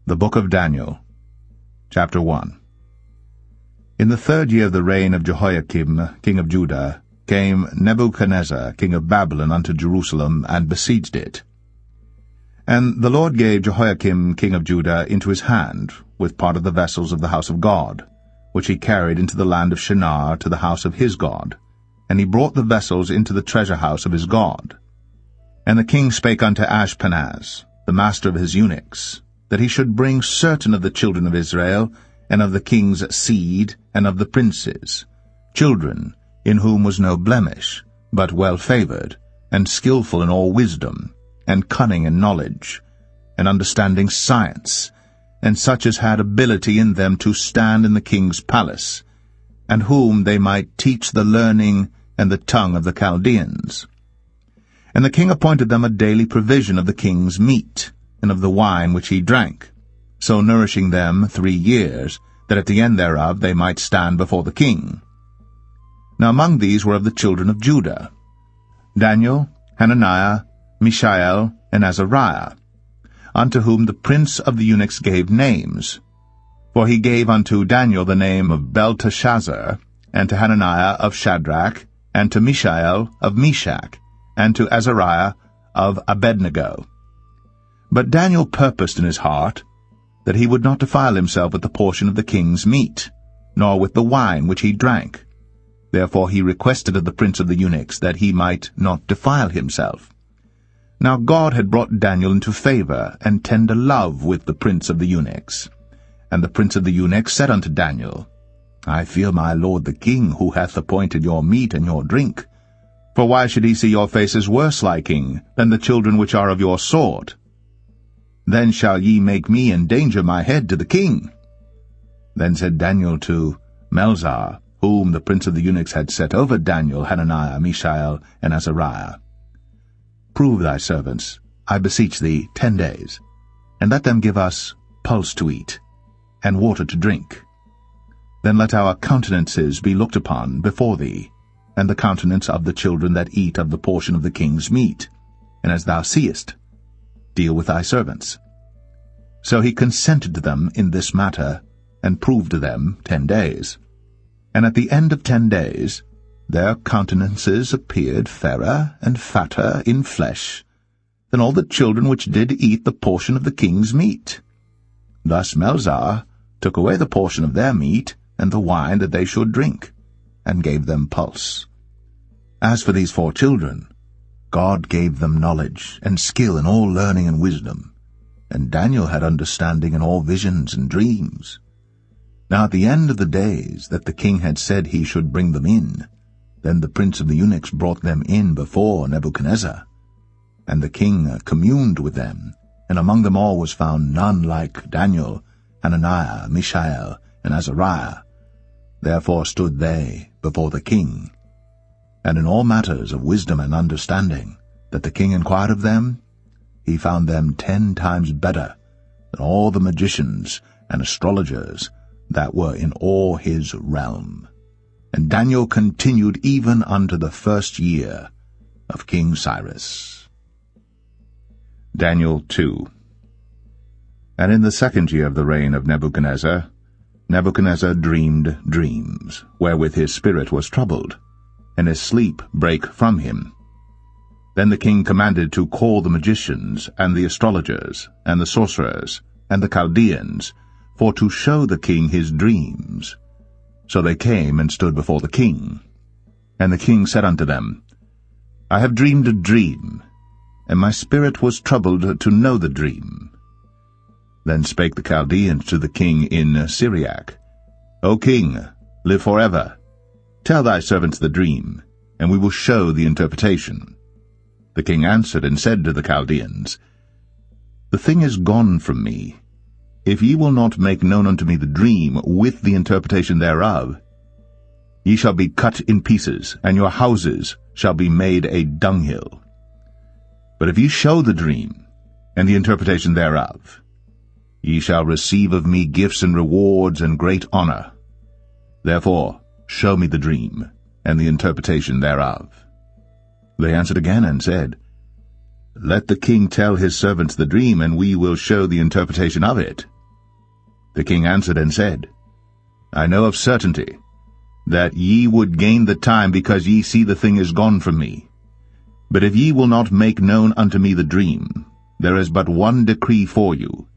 The Book of Daniel, Chapter 1. In the 3rd year of the reign of Jehoiakim, king of Judah, came Nebuchadnezzar, king of Babylon, unto Jerusalem, and besieged it. And the Lord gave Jehoiakim, king of Judah, into his hand, with part of the vessels of the house of God, which he carried into the land of Shinar to the house of his God. And he brought the vessels into the treasure house of his God. And the king spake unto Ashpenaz, the master of his eunuchs, that he should bring certain of the children of Israel, and of the king's seed, and of the princes, children in whom was no blemish, but well-favored, and skillful in all wisdom, and cunning in knowledge, and understanding science, and such as had ability in them to stand in the king's palace, and whom they might teach the learning and the tongue of the Chaldeans. And the king appointed them a daily provision of the king's meat, and of the wine which he drank, so nourishing them 3 years, that at the end thereof they might stand before the king. Now among these were of the children of Judah, Daniel, Hananiah, Mishael, and Azariah, unto whom the prince of the eunuchs gave names. For he gave unto Daniel the name of Belteshazzar, and to Hananiah of Shadrach, and to Mishael of Meshach, and to Azariah of Abednego. But Daniel purposed in his heart that he would not defile himself with the portion of the king's meat, nor with the wine which he drank. Therefore he requested of the prince of the eunuchs that he might not defile himself. Now God had brought Daniel into favor and tender love with the prince of the eunuchs. And the prince of the eunuchs said unto Daniel, I fear my lord the king, who hath appointed your meat and your drink. For why should he see your faces worse liking than the children which are of your sort? Then shall ye make me endanger my head to the king. Then said Daniel to Melzar, whom the prince of the eunuchs had set over Daniel, Hananiah, Mishael, and Azariah, Prove thy servants, I beseech thee, 10 days, and let them give us pulse to eat, and water to drink. Then let our countenances be looked upon before thee, and the countenance of the children that eat of the portion of the king's meat, and as thou seest, deal with thy servants. So he consented to them in this matter, and proved to them 10 days. And at the end of 10 days their countenances appeared fairer and fatter in flesh than all the children which did eat the portion of the king's meat. Thus Melzar took away the portion of their meat and the wine that they should drink, and gave them pulse. As for these 4 children, God gave them knowledge and skill in all learning and wisdom, and Daniel had understanding in all visions and dreams. Now at the end of the days that the king had said he should bring them in, then the prince of the eunuchs brought them in before Nebuchadnezzar. And the king communed with them, and among them all was found none like Daniel, Hananiah, Mishael, and Azariah. Therefore stood they before the king. And in all matters of wisdom and understanding that the king inquired of them, he found them 10 times better than all the magicians and astrologers that were in all his realm. And Daniel continued even unto the 1st year of King Cyrus. Daniel 2. And in the 2nd year of the reign of Nebuchadnezzar, Nebuchadnezzar dreamed dreams, wherewith his spirit was troubled, and his sleep brake from him. Then the king commanded to call the magicians, and the astrologers, and the sorcerers, and the Chaldeans, for to show the king his dreams. So they came and stood before the king. And the king said unto them, I have dreamed a dream, and my spirit was troubled to know the dream. Then spake the Chaldeans to the king in Syriac, O king, live forever. Tell thy servants the dream, and we will show the interpretation. The king answered and said to the Chaldeans, The thing is gone from me. If ye will not make known unto me the dream with the interpretation thereof, ye shall be cut in pieces, and your houses shall be made a dunghill. But if ye show the dream, and the interpretation thereof, ye shall receive of me gifts and rewards and great honor. Therefore show me the dream, and the interpretation thereof. They answered again and said, Let the king tell his servants the dream, and we will show the interpretation of it. The king answered and said, I know of certainty that ye would gain the time, because ye see the thing is gone from me. But if ye will not make known unto me the dream, there is but one decree for you.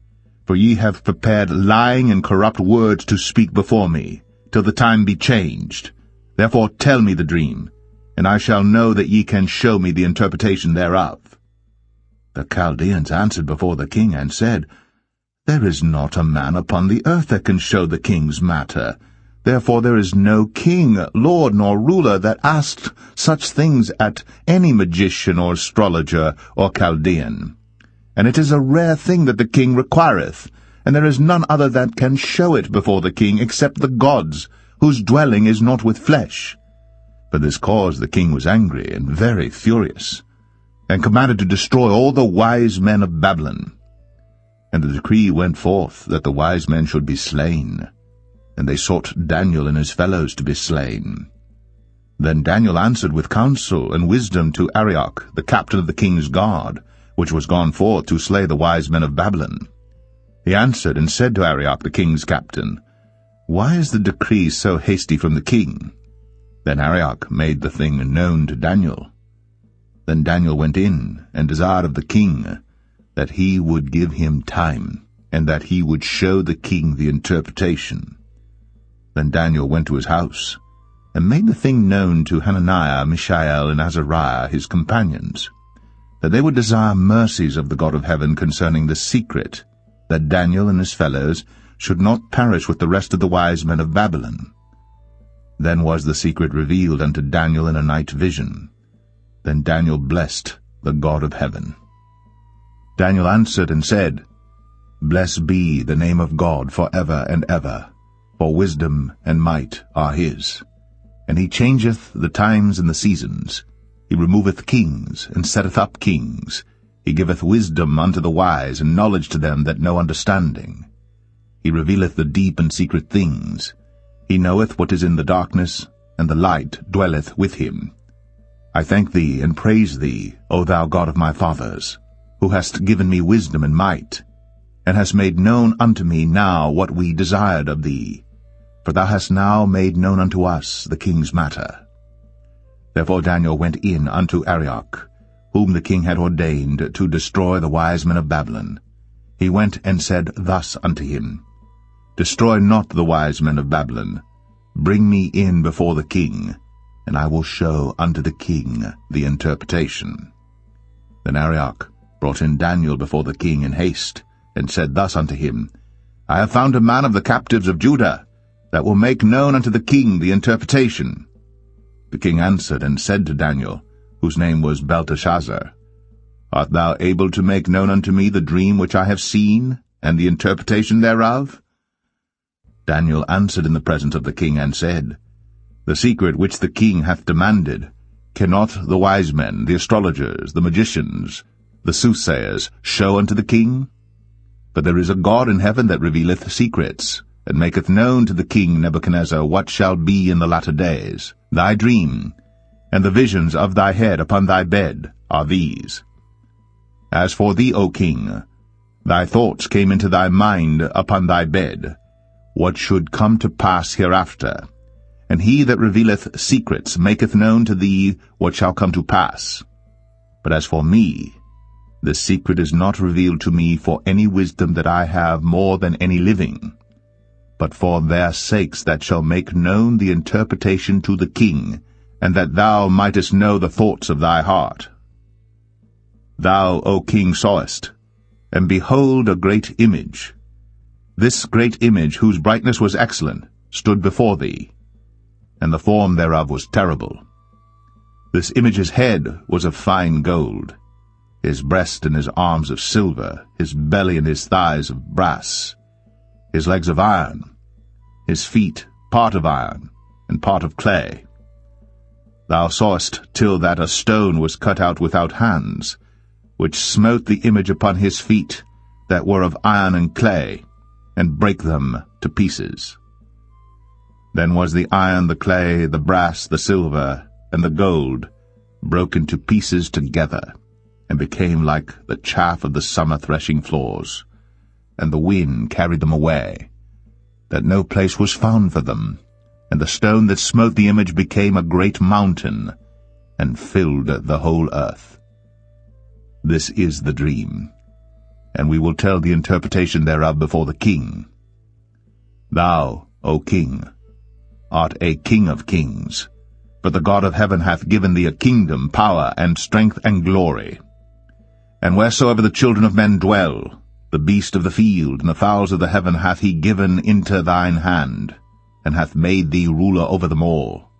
For ye have prepared lying and corrupt words to speak before me, till the time be changed. Therefore tell me the dream, and I shall know that ye can show me the interpretation thereof. The Chaldeans answered before the king, and said, There is not a man upon the earth that can show the king's matter. Therefore there is no king, lord, nor ruler that asked such things at any magician or astrologer or Chaldean. And it is a rare thing that the king requireth, and there is none other that can show it before the king except the gods, whose dwelling is not with flesh. For this cause the king was angry and very furious, and commanded to destroy all the wise men of Babylon. And the decree went forth that the wise men should be slain, and they sought Daniel and his fellows to be slain. Then Daniel answered with counsel and wisdom to Arioch, the captain of the king's guard, which was gone forth to slay the wise men of Babylon. He answered and said to Arioch, the king's captain, Why is the decree so hasty from the king? Then Arioch made the thing known to Daniel. Then Daniel went in and desired of the king that he would give him time, and that he would show the king the interpretation. Then Daniel went to his house, and made the thing known to Hananiah, Mishael, and Azariah, his companions, that they would desire mercies of the God of heaven concerning the secret, that Daniel and his fellows should not perish with the rest of the wise men of Babylon. Then was the secret revealed unto Daniel in a night vision. Then Daniel blessed the God of heaven. Daniel answered and said, Blessed be the name of God for ever and ever, for wisdom and might are his. And he changeth the times and the seasons. He removeth kings, and setteth up kings. He giveth wisdom unto the wise, and knowledge to them that know understanding. He revealeth the deep and secret things. He knoweth what is in the darkness, and the light dwelleth with him. I thank thee and praise thee, O thou God of my fathers, who hast given me wisdom and might, and hast made known unto me now what we desired of thee. For thou hast now made known unto us the king's matter. Therefore Daniel went in unto Arioch, whom the king had ordained to destroy the wise men of Babylon. He went and said thus unto him, Destroy not the wise men of Babylon. Bring me in before the king, and I will show unto the king the interpretation. Then Arioch brought in Daniel before the king in haste, and said thus unto him, I have found a man of the captives of Judah, that will make known unto the king the interpretation. The king answered and said to Daniel, whose name was Belteshazzar, Art thou able to make known unto me the dream which I have seen, and the interpretation thereof? Daniel answered in the presence of the king, and said, The secret which the king hath demanded, cannot the wise men, the astrologers, the magicians, the soothsayers, show unto the king? But there is a God in heaven that revealeth secrets, and maketh known to the king Nebuchadnezzar what shall be in the latter days. Thy dream, and the visions of thy head upon thy bed, are these. As for thee, O king, thy thoughts came into thy mind upon thy bed, what should come to pass hereafter. And he that revealeth secrets maketh known to thee what shall come to pass. But as for me, the secret is not revealed to me for any wisdom that I have more than any living, but for their sakes that shall make known the interpretation to the king, and that thou mightest know the thoughts of thy heart. Thou, O king, sawest, and behold a great image. This great image, whose brightness was excellent, stood before thee, and the form thereof was terrible. This image's head was of fine gold, his breast and his arms of silver, his belly and his thighs of brass, his legs of iron, his feet part of iron and part of clay. Thou sawest till that a stone was cut out without hands, which smote the image upon his feet that were of iron and clay, and brake them to pieces. Then was the iron, the clay, the brass, the silver, and the gold broken to pieces together, and became like the chaff of the summer threshing floors, and the wind carried them away, that no place was found for them, and the stone that smote the image became a great mountain, and filled the whole earth. This is the dream, and we will tell the interpretation thereof before the king. Thou, O king, art a king of kings, but the God of heaven hath given thee a kingdom, power, and strength, and glory. And wheresoever the children of men dwell, the beast of the field and the fowls of the heaven hath he given into thine hand, and hath made thee ruler over them all.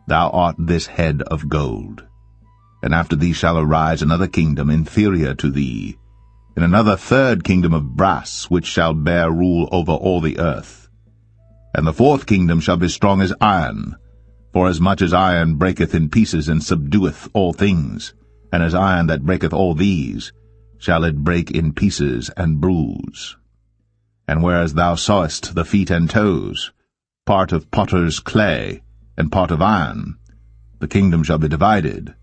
Thou art this head of gold. And after thee shall arise another kingdom inferior to thee, and another third kingdom of brass, which shall bear rule over all the earth. And the fourth kingdom shall be strong as iron, for as much as iron breaketh in pieces and subdueth all things, and as iron that breaketh all these, shall it break in pieces and bruise. And whereas thou sawest the feet and toes, part of potter's clay, and part of iron, the kingdom shall be divided.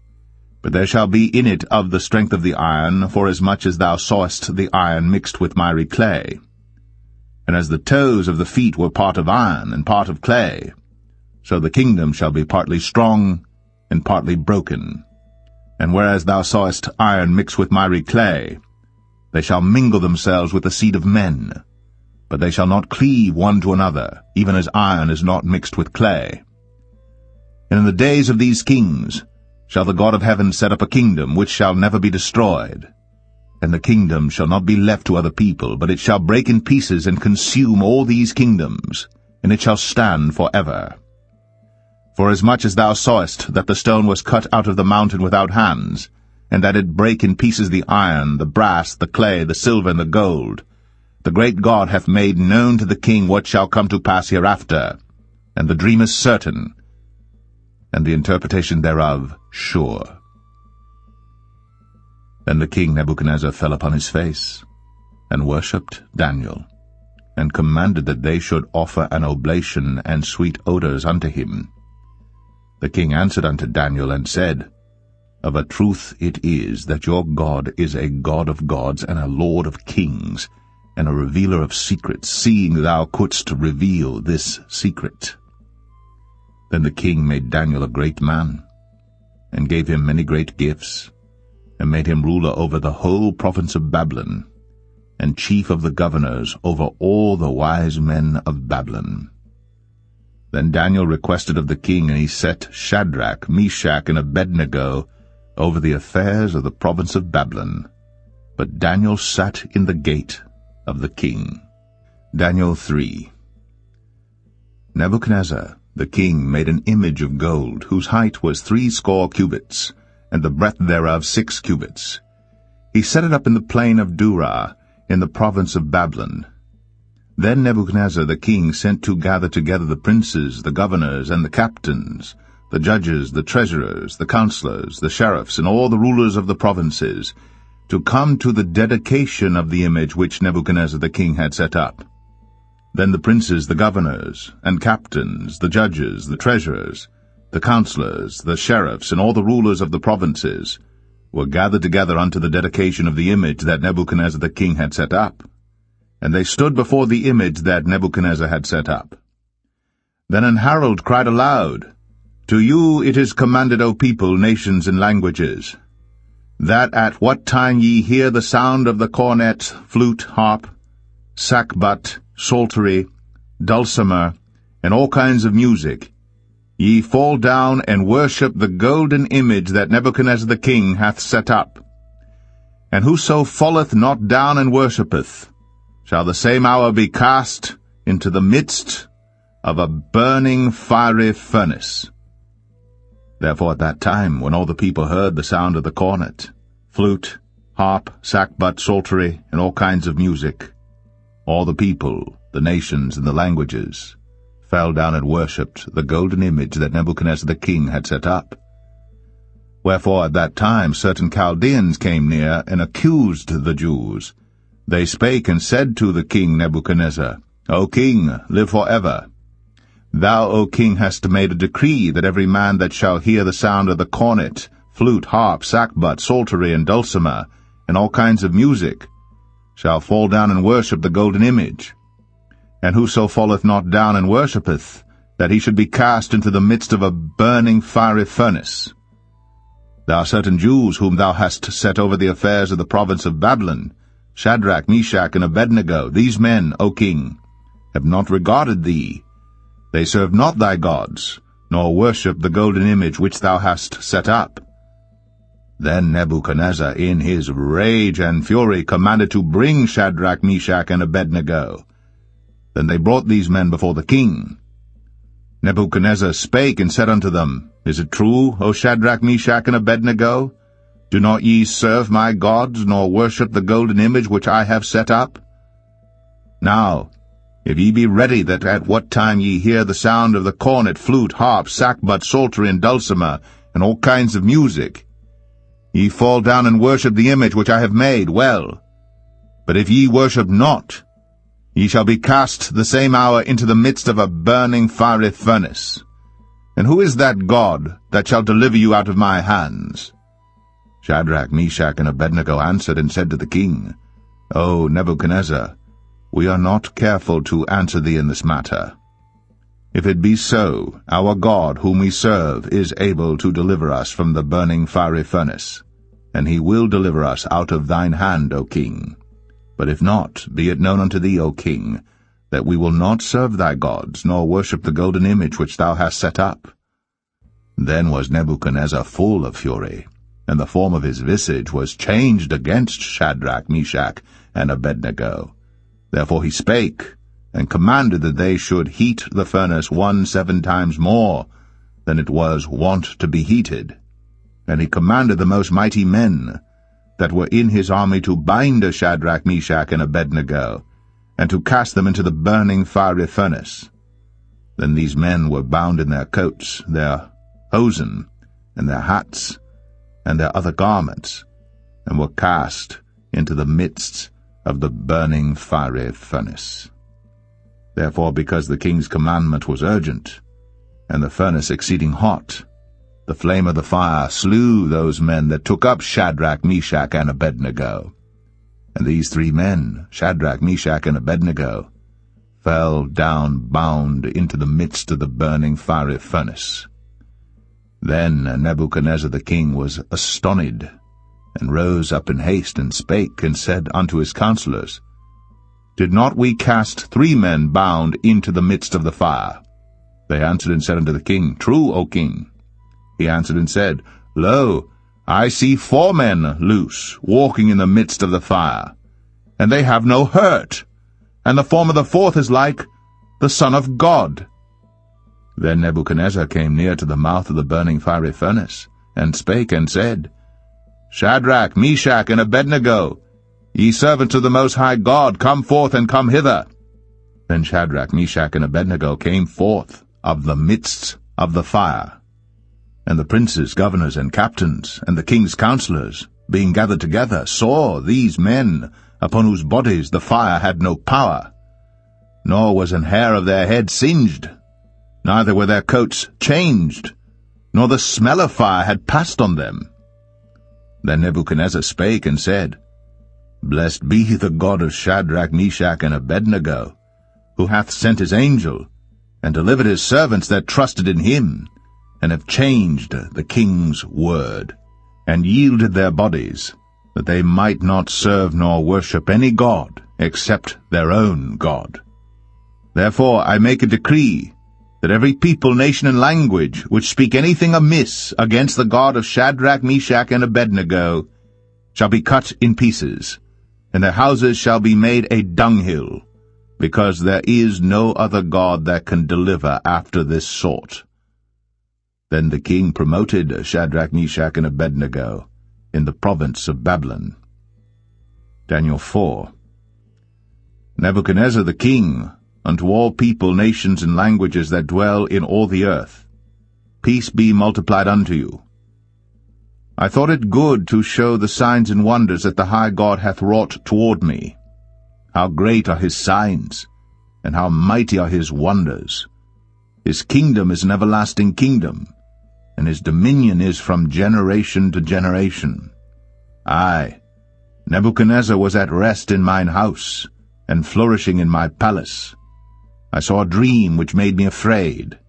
But there shall be in it of the strength of the iron, forasmuch as thou sawest the iron mixed with miry clay. And as the toes of the feet were part of iron and part of clay, so the kingdom shall be partly strong and partly broken. And whereas thou sawest iron mixed with miry clay, they shall mingle themselves with the seed of men, but they shall not cleave one to another, even as iron is not mixed with clay. And in the days of these kings shall the God of heaven set up a kingdom which shall never be destroyed. And the kingdom shall not be left to other people, but it shall break in pieces and consume all these kingdoms, and it shall stand forever. Forasmuch as thou sawest that the stone was cut out of the mountain without hands, and that it brake in pieces the iron, the brass, the clay, the silver, and the gold, the great God hath made known to the king what shall come to pass hereafter, and the dream is certain, and the interpretation thereof sure. Then the king Nebuchadnezzar fell upon his face, and worshipped Daniel, and commanded that they should offer an oblation and sweet odours unto him. The king answered unto Daniel, and said, Of a truth it is that your God is a God of gods, and a Lord of kings, and a revealer of secrets, seeing thou couldst reveal this secret. Then the king made Daniel a great man, and gave him many great gifts, and made him ruler over the whole province of Babylon, and chief of the governors over all the wise men of Babylon. Then Daniel requested of the king, and he set Shadrach, Meshach, and Abednego over the affairs of the province of Babylon. But Daniel sat in the gate of the king. Daniel 3. Nebuchadnezzar the king made an image of gold, whose height was 60 cubits, and the breadth thereof 6 cubits. He set it up in the plain of Dura, in the province of Babylon. Then Nebuchadnezzar the king sent to gather together the princes, the governors, and the captains, the judges, the treasurers, the counselors, the sheriffs, and all the rulers of the provinces, to come to the dedication of the image which Nebuchadnezzar the king had set up. Then the princes, the governors, and captains, the judges, the treasurers, the counselors, the sheriffs, and all the rulers of the provinces were gathered together unto the dedication of the image that Nebuchadnezzar the king had set up. And they stood before the image that Nebuchadnezzar had set up. Then an herald cried aloud, To you it is commanded, O people, nations, and languages, that at what time ye hear the sound of the cornet, flute, harp, sackbut, psaltery, dulcimer, and all kinds of music, ye fall down and worship the golden image that Nebuchadnezzar the king hath set up. And whoso falleth not down and worshippeth, shall the same hour be cast into the midst of a burning fiery furnace. Therefore at that time, when all the people heard the sound of the cornet, flute, harp, sackbut, psaltery, and all kinds of music, all the people, the nations, and the languages fell down and worshipped the golden image that Nebuchadnezzar the king had set up. Wherefore at that time certain Chaldeans came near and accused the Jews. They spake and said to the king Nebuchadnezzar, O king, live forever. Thou, O king, hast made a decree that every man that shall hear the sound of the cornet, flute, harp, sackbut, psaltery, and dulcimer, and all kinds of music, shall fall down and worship the golden image. and whoso falleth not down and worshippeth, that he should be cast into the midst of a burning fiery furnace. There are certain Jews whom thou hast set over the affairs of the province of Babylon, Shadrach, Meshach, and Abednego. These men, O king, have not regarded thee. They serve not thy gods, nor worship the golden image which thou hast set up. Then Nebuchadnezzar, in his rage and fury, commanded to bring Shadrach, Meshach, and Abednego. Then they brought these men before the king. Nebuchadnezzar spake and said unto them, Is it true, O Shadrach, Meshach, and Abednego? Do not ye serve my gods, nor worship the golden image which I have set up? Now, if ye be ready that at what time ye hear the sound of the cornet, flute, harp, sackbut, psaltery, and dulcimer, and all kinds of music, ye fall down and worship the image which I have made, well. But if ye worship not, ye shall be cast the same hour into the midst of a burning fiery furnace. And who is that God that shall deliver you out of my hands? Shadrach, Meshach, and Abednego answered and said to the king, O Nebuchadnezzar, we are not careful to answer thee in this matter. If it be so, our God whom we serve is able to deliver us from the burning fiery furnace, and he will deliver us out of thine hand, O king. But if not, be it known unto thee, O king, that we will not serve thy gods, nor worship the golden image which thou hast set up. Then was Nebuchadnezzar full of fury, and the form of his visage was changed against Shadrach, Meshach, and Abednego. Therefore he spake, and commanded that they should heat the furnace 17 times more than it was wont to be heated. And he commanded the most mighty men that were in his army to bind Shadrach, Meshach, and Abednego, and to cast them into the burning fiery furnace. Then these men were bound in their coats, their hosen, and their hats, and their other garments, and were cast into the midst of the burning fiery furnace. Therefore, because the king's commandment was urgent, and the furnace exceeding hot, the flame of the fire slew those men that took up Shadrach, Meshach, and Abednego. And these 3 men, Shadrach, Meshach, and Abednego, fell down bound into the midst of the burning fiery furnace. Then Nebuchadnezzar the king was astonished, and rose up in haste, and spake, and said unto his counselors, Did not we cast 3 men bound into the midst of the fire? They answered and said unto the king, True, O king. He answered and said, Lo, I see 4 men loose, walking in the midst of the fire, and they have no hurt, and the form of the 4th is like the Son of God. Then Nebuchadnezzar came near to the mouth of the burning fiery furnace, and spake and said, Shadrach, Meshach, and Abednego, ye servants of the Most High God, come forth and come hither. Then Shadrach, Meshach, and Abednego came forth of the midst of the fire. And the princes, governors, and captains, and the king's counselors, being gathered together, saw these men, upon whose bodies the fire had no power, nor was an hair of their head singed, neither were their coats changed, nor the smell of fire had passed on them. Then Nebuchadnezzar spake and said, Blessed be the God of Shadrach, Meshach, and Abednego, who hath sent his angel, and delivered his servants that trusted in him, and have changed the king's word, and yielded their bodies, that they might not serve nor worship any god except their own God. Therefore I make a decree, that every people, nation, and language which speak anything amiss against the God of Shadrach, Meshach, and Abednego shall be cut in pieces, and their houses shall be made a dunghill, because there is no other God that can deliver after this sort. Then the king promoted Shadrach, Meshach, and Abednego in the province of Babylon. Daniel 4. Nebuchadnezzar the king, unto all people, nations, and languages that dwell in all the earth, peace be multiplied unto you. I thought it good to show the signs and wonders that the high God hath wrought toward me. How great are his signs, and how mighty are his wonders! His kingdom is an everlasting kingdom, and his dominion is from generation to generation. I, Nebuchadnezzar, was at rest in mine house, and flourishing in my palace. I saw a dream which made me afraid,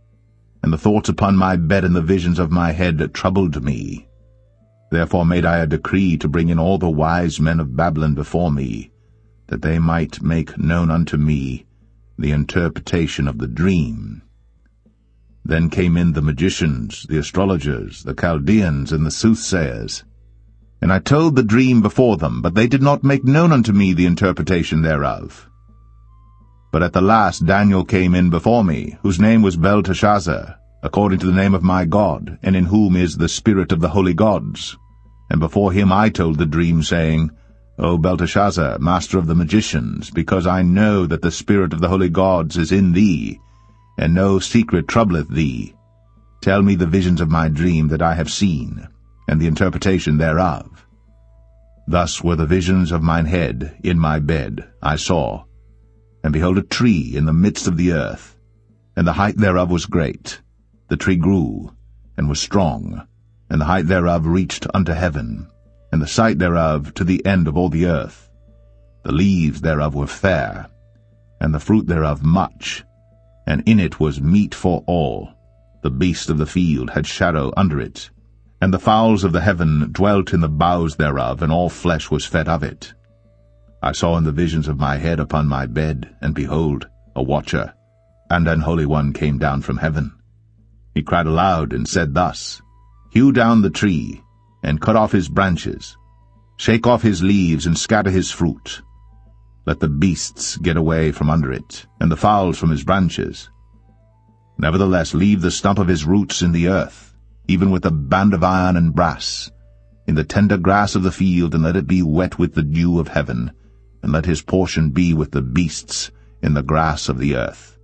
and the thoughts upon my bed and the visions of my head troubled me. Therefore made I a decree to bring in all the wise men of Babylon before me, that they might make known unto me the interpretation of the dream. Then came in the magicians, the astrologers, the Chaldeans, and the soothsayers. And I told the dream before them, but they did not make known unto me the interpretation thereof. But at the last Daniel came in before me, whose name was Belteshazzar, according to the name of my God, and in whom is the spirit of the holy gods. And before him I told the dream, saying, O Belteshazzar, master of the magicians, because I know that the spirit of the holy gods is in thee, and no secret troubleth thee, tell me the visions of my dream that I have seen, and the interpretation thereof. Thus were the visions of mine head in my bed, I saw, and behold a tree in the midst of the earth, and the height thereof was great. The tree grew, and was strong, and the height thereof reached unto heaven, and the sight thereof to the end of all the earth. The leaves thereof were fair, and the fruit thereof much, and in it was meat for all. The beasts of the field had shadow under it, and the fowls of the heaven dwelt in the boughs thereof, and all flesh was fed of it. I saw in the visions of my head upon my bed, and behold, a watcher, and an holy one came down from heaven. He cried aloud, and said thus, Hew down the tree, and cut off his branches, shake off his leaves, and scatter his fruit. Let the beasts get away from under it, and the fowls from his branches. Nevertheless leave the stump of his roots in the earth, even with a band of iron and brass, in the tender grass of the field, and let it be wet with the dew of heaven, and let his portion be with the beasts in the grass of the earth.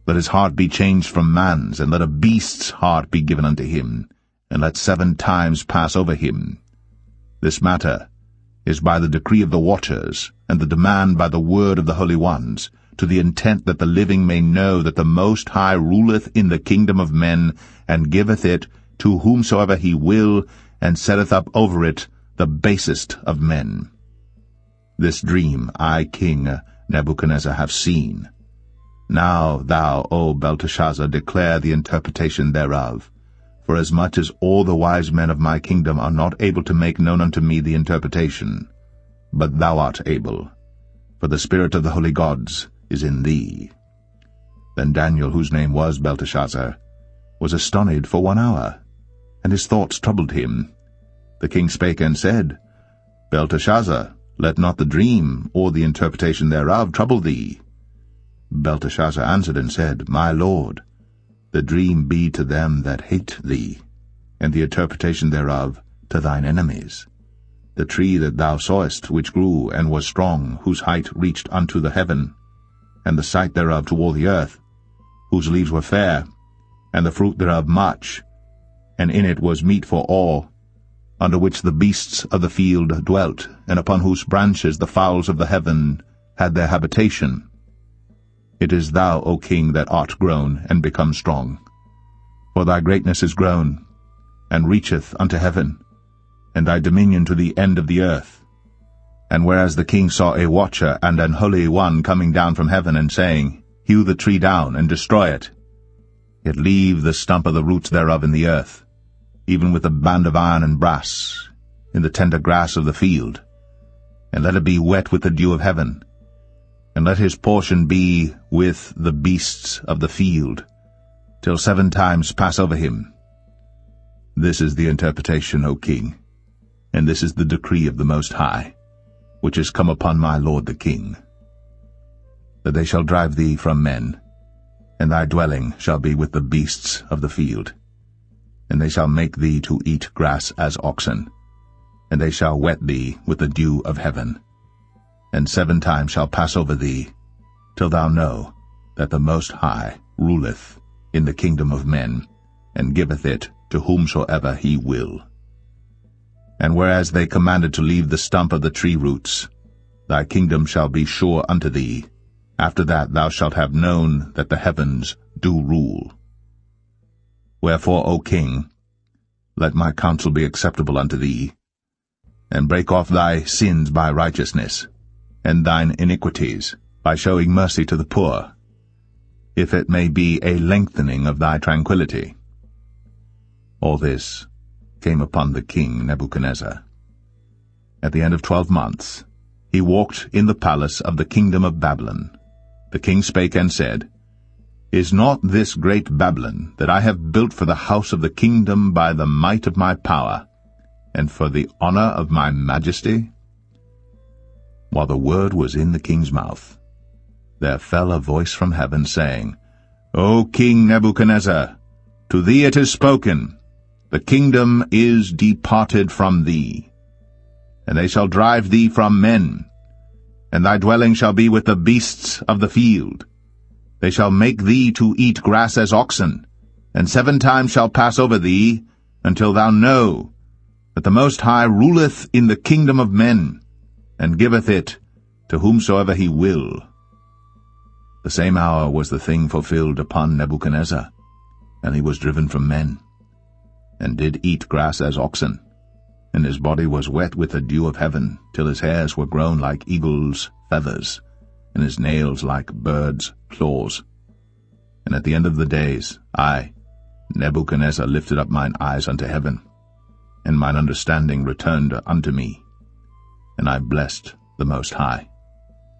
Let his heart be changed from man's, and let a beast's heart be given unto him, and let 7 times pass over him. This matter is by the decree of the watchers, and the demand by the word of the holy ones, to the intent that the living may know that the Most High ruleth in the kingdom of men, and giveth it to whomsoever he will, and setteth up over it the basest of men. This dream I, King Nebuchadnezzar, have seen. Now thou, O Belteshazzar, declare the interpretation thereof, forasmuch as all the wise men of my kingdom are not able to make known unto me the interpretation. But thou art able, for the spirit of the holy gods is in thee. Then Daniel, whose name was Belteshazzar, was astonished for 1 hour, and his thoughts troubled him. The king spake and said, Belteshazzar, let not the dream or the interpretation thereof trouble thee. Belteshazzar answered and said, My lord, the dream be to them that hate thee, and the interpretation thereof to thine enemies. The tree that thou sawest, which grew and was strong, whose height reached unto the heaven, and the sight thereof to all the earth, whose leaves were fair, and the fruit thereof much, and in it was meat for all, under which the beasts of the field dwelt, and upon whose branches the fowls of the heaven had their habitation. It is thou, O king, that art grown and become strong. For thy greatness is grown, and reacheth unto heaven, and thy dominion to the end of the earth. And whereas the king saw a watcher and an holy one coming down from heaven, and saying, Hew the tree down, and destroy it, yet leave the stump of the roots thereof in the earth, even with a band of iron and brass, in the tender grass of the field, and let it be wet with the dew of heaven, and let his portion be with the beasts of the field, till 7 times pass over him. This is the interpretation, O king, and this is the decree of the Most High, which is come upon my lord the king, that they shall drive thee from men, and thy dwelling shall be with the beasts of the field, and they shall make thee to eat grass as oxen, and they shall wet thee with the dew of heaven, and 7 times shall pass over thee, till thou know that the Most High ruleth in the kingdom of men, and giveth it to whomsoever he will. And whereas they commanded to leave the stump of the tree roots, thy kingdom shall be sure unto thee. After that thou shalt have known that the heavens do rule. Wherefore, O king, let my counsel be acceptable unto thee, and break off thy sins by righteousness, and thine iniquities by showing mercy to the poor, if it may be a lengthening of thy tranquillity. All this came upon the king Nebuchadnezzar. At the end of 12 months, he walked in the palace of the kingdom of Babylon. The king spake and said, Is not this great Babylon, that I have built for the house of the kingdom by the might of my power, and for the honor of my majesty? While the word was in the king's mouth, there fell a voice from heaven, saying, O King Nebuchadnezzar, to thee it is spoken, the kingdom is departed from thee, and they shall drive thee from men, and thy dwelling shall be with the beasts of the field. They shall make thee to eat grass as oxen, and 7 times shall pass over thee, until thou know that the Most High ruleth in the kingdom of men, and giveth it to whomsoever he will. The same hour was the thing fulfilled upon Nebuchadnezzar, and he was driven from men, and did eat grass as oxen, and his body was wet with the dew of heaven, till his hairs were grown like eagles' feathers, and his nails like birds' claws. And at the end of the days, I, Nebuchadnezzar, lifted up mine eyes unto heaven, and mine understanding returned unto me. And I blessed the Most High,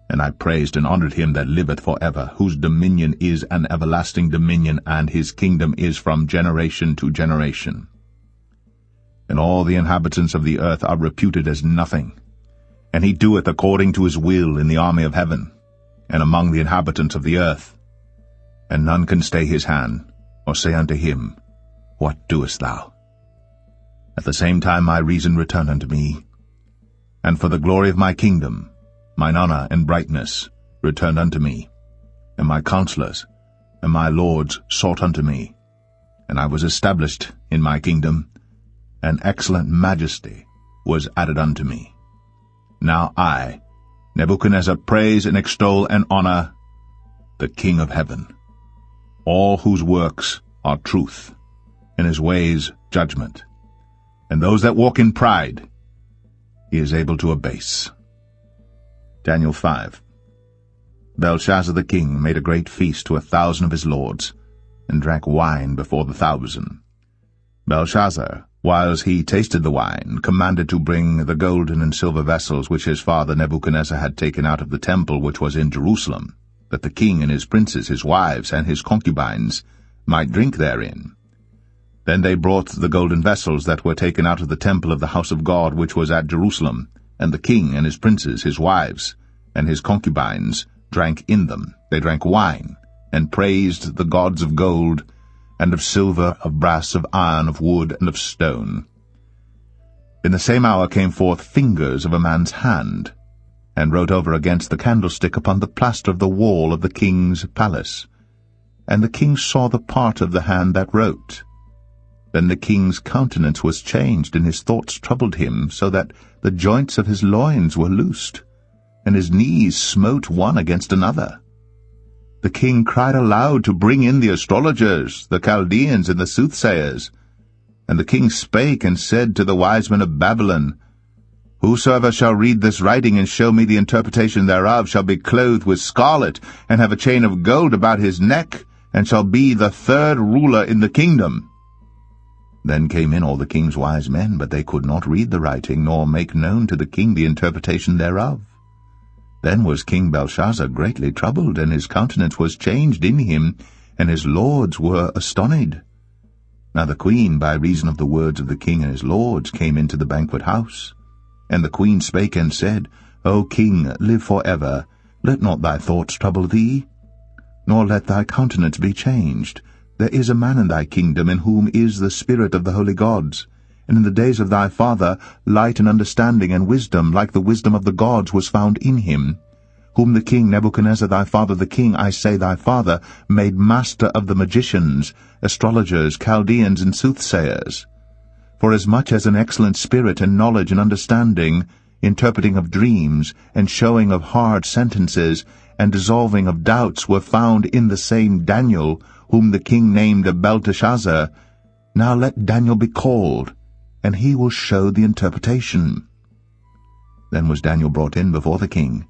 and I praised and honored him that liveth for ever, whose dominion is an everlasting dominion, and his kingdom is from generation to generation. And all the inhabitants of the earth are reputed as nothing, and he doeth according to his will in the army of heaven, and among the inhabitants of the earth. And none can stay his hand, or say unto him, What doest thou? At the same time my reason returned unto me, and for the glory of my kingdom, mine honor and brightness returned unto me, and my counselors and my lords sought unto me, and I was established in my kingdom, and excellent majesty was added unto me. Now I, Nebuchadnezzar, praise and extol and honor the King of heaven, all whose works are truth, and his ways judgment, and those that walk in pride he is able to abase. Daniel 5. Belshazzar the king made a great feast to 1,000 of his lords, and drank wine before the 1,000. Belshazzar, whiles he tasted the wine, commanded to bring the golden and silver vessels which his father Nebuchadnezzar had taken out of the temple which was in Jerusalem, that the king and his princes, his wives, and his concubines might drink therein. Then they brought the golden vessels that were taken out of the temple of the house of God which was at Jerusalem, and the king and his princes, his wives, and his concubines drank in them. They drank wine, and praised the gods of gold, and of silver, of brass, of iron, of wood, and of stone. In the same hour came forth fingers of a man's hand, and wrote over against the candlestick upon the plaster of the wall of the king's palace. And the king saw the part of the hand that wrote. Then the king's countenance was changed, and his thoughts troubled him, so that the joints of his loins were loosed, and his knees smote one against another. The king cried aloud to bring in the astrologers, the Chaldeans, and the soothsayers. And the king spake and said to the wise men of Babylon, Whosoever shall read this writing and show me the interpretation thereof shall be clothed with scarlet, and have a chain of gold about his neck, and shall be the 3rd ruler in the kingdom. Then came in all the king's wise men, but they could not read the writing, nor make known to the king the interpretation thereof. Then was King Belshazzar greatly troubled, and his countenance was changed in him, and his lords were astonished. Now the queen, by reason of the words of the king and his lords, came into the banquet house. And the queen spake and said, O king, live for ever. Let not thy thoughts trouble thee, nor let thy countenance be changed. There is a man in thy kingdom in whom is the spirit of the holy gods. And in the days of thy father light and understanding and wisdom, like the wisdom of the gods, was found in him, whom the king Nebuchadnezzar thy father, the king, I say thy father, made master of the magicians, astrologers, Chaldeans, and soothsayers. For as much as an excellent spirit and knowledge and understanding, interpreting of dreams, and showing of hard sentences, and dissolving of doubts were found in the same Daniel, whom the king named Belteshazzar, now let Daniel be called, and he will show the interpretation. Then was Daniel brought in before the king.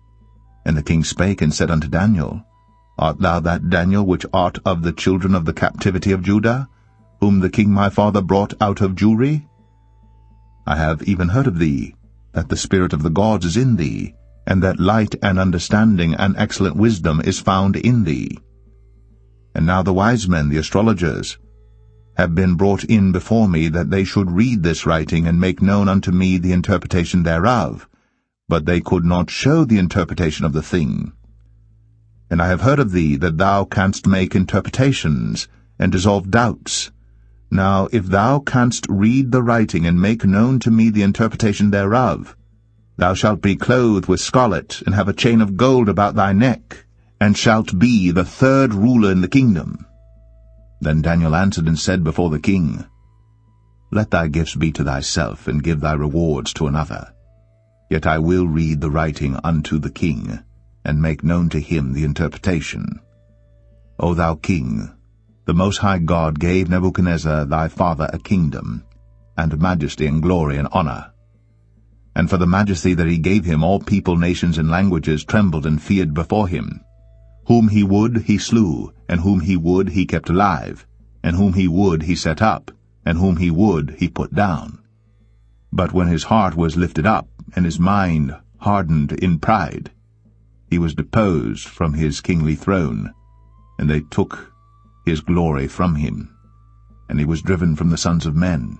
And the king spake and said unto Daniel, Art thou that Daniel which art of the children of the captivity of Judah, whom the king my father brought out of Jewry? I have even heard of thee, that the spirit of the gods is in thee, and that light and understanding and excellent wisdom is found in thee. And now the wise men, the astrologers, have been brought in before me, that they should read this writing and make known unto me the interpretation thereof, but they could not show the interpretation of the thing. And I have heard of thee, that thou canst make interpretations, and dissolve doubts. Now if thou canst read the writing, and make known to me the interpretation thereof, thou shalt be clothed with scarlet, and have a chain of gold about thy neck, and shalt be the third ruler in the kingdom. Then Daniel answered and said before the king, Let thy gifts be to thyself, and give thy rewards to another. Yet I will read the writing unto the king, and make known to him the interpretation. O thou king, the Most High God gave Nebuchadnezzar thy father a kingdom, and majesty and glory and honor. And for the majesty that he gave him, all people, nations, and languages trembled and feared before him. Whom he would he slew, and whom he would he kept alive, and whom he would he set up, and whom he would he put down. But when his heart was lifted up, and his mind hardened in pride, he was deposed from his kingly throne, and they took his glory from him. And he was driven from the sons of men,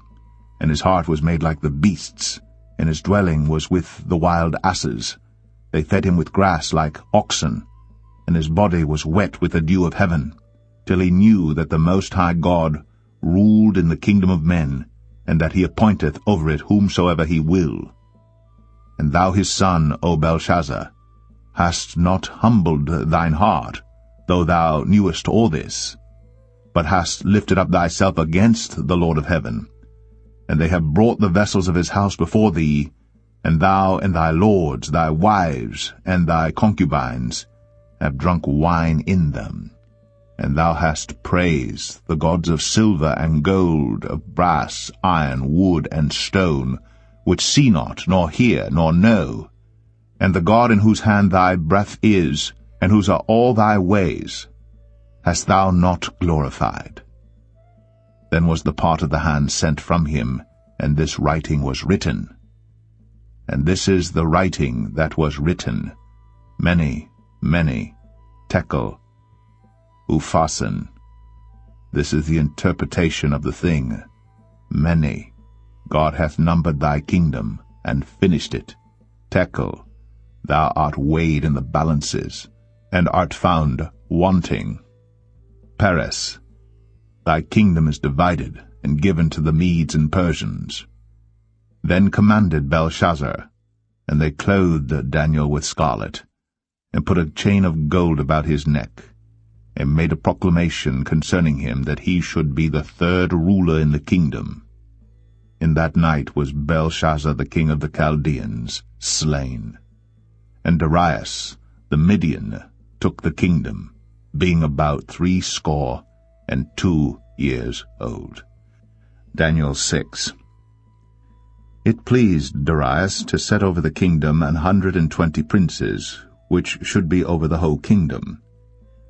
and his heart was made like the beasts, and his dwelling was with the wild asses. They fed him with grass like oxen, and his body was wet with the dew of heaven, till he knew that the Most High God ruled in the kingdom of men, and that he appointeth over it whomsoever he will. And thou his son, O Belshazzar, hast not humbled thine heart, though thou knewest all this, but hast lifted up thyself against the Lord of heaven. And they have brought the vessels of his house before thee, and thou and thy lords, thy wives, and thy concubines, have drunk wine in them. And thou hast praised the gods of silver and gold, of brass, iron, wood, and stone, which see not, nor hear, nor know, and the God in whose hand thy breath is, and whose are all thy ways, hast thou not glorified. Then was the part of the hand sent from him, and this writing was written. And this is the writing that was written, Mene, Mene, Tekel, Upharsin. This is the interpretation of the thing. Mene, God hath numbered thy kingdom, and finished it. Tekel, thou art weighed in the balances, and art found wanting. Peres, thy kingdom is divided, and given to the Medes and Persians. Then commanded Belshazzar, and they clothed Daniel with scarlet, and put a chain of gold about his neck, and made a proclamation concerning him that he should be the third ruler in the kingdom. In that night was Belshazzar the king of the Chaldeans slain. And Darius the Median took the kingdom, being about 62 years old. Daniel 6. It pleased Darius to set over the kingdom 120 princes, which should be over the whole kingdom.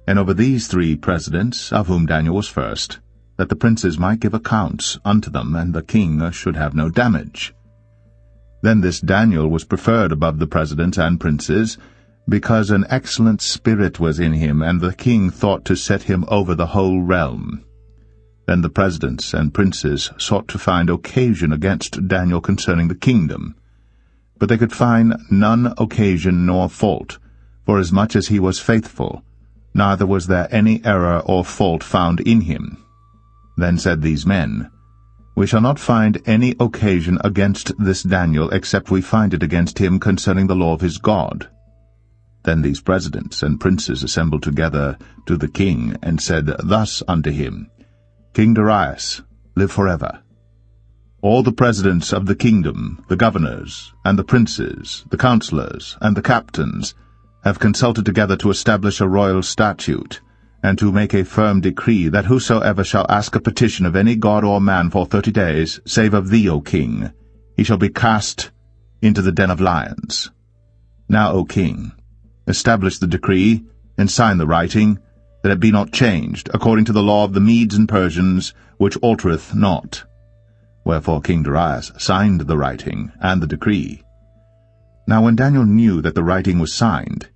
And over these 3 presidents, of whom Daniel was first, that the princes might give accounts unto them, and the king should have no damage. Then this Daniel was preferred above the presidents and princes, because an excellent spirit was in him, and the king thought to set him over the whole realm. Then the presidents and princes sought to find occasion against Daniel concerning the kingdom. But they could find none occasion nor fault, forasmuch as he was faithful, neither was there any error or fault found in him. Then said these men, We shall not find any occasion against this Daniel, except we find it against him concerning the law of his God. Then these presidents and princes assembled together to the king, and said thus unto him, King Darius, live forever. All the presidents of the kingdom, the governors, and the princes, the counselors, and the captains, have consulted together to establish a royal statute, and to make a firm decree, that whosoever shall ask a petition of any god or man for 30 days, save of thee, O king, he shall be cast into the den of lions. Now, O king, establish the decree, and sign the writing, that it be not changed, according to the law of the Medes and Persians, which altereth not. Wherefore King Darius signed the writing and the decree. Now when Daniel knew that the writing was signed,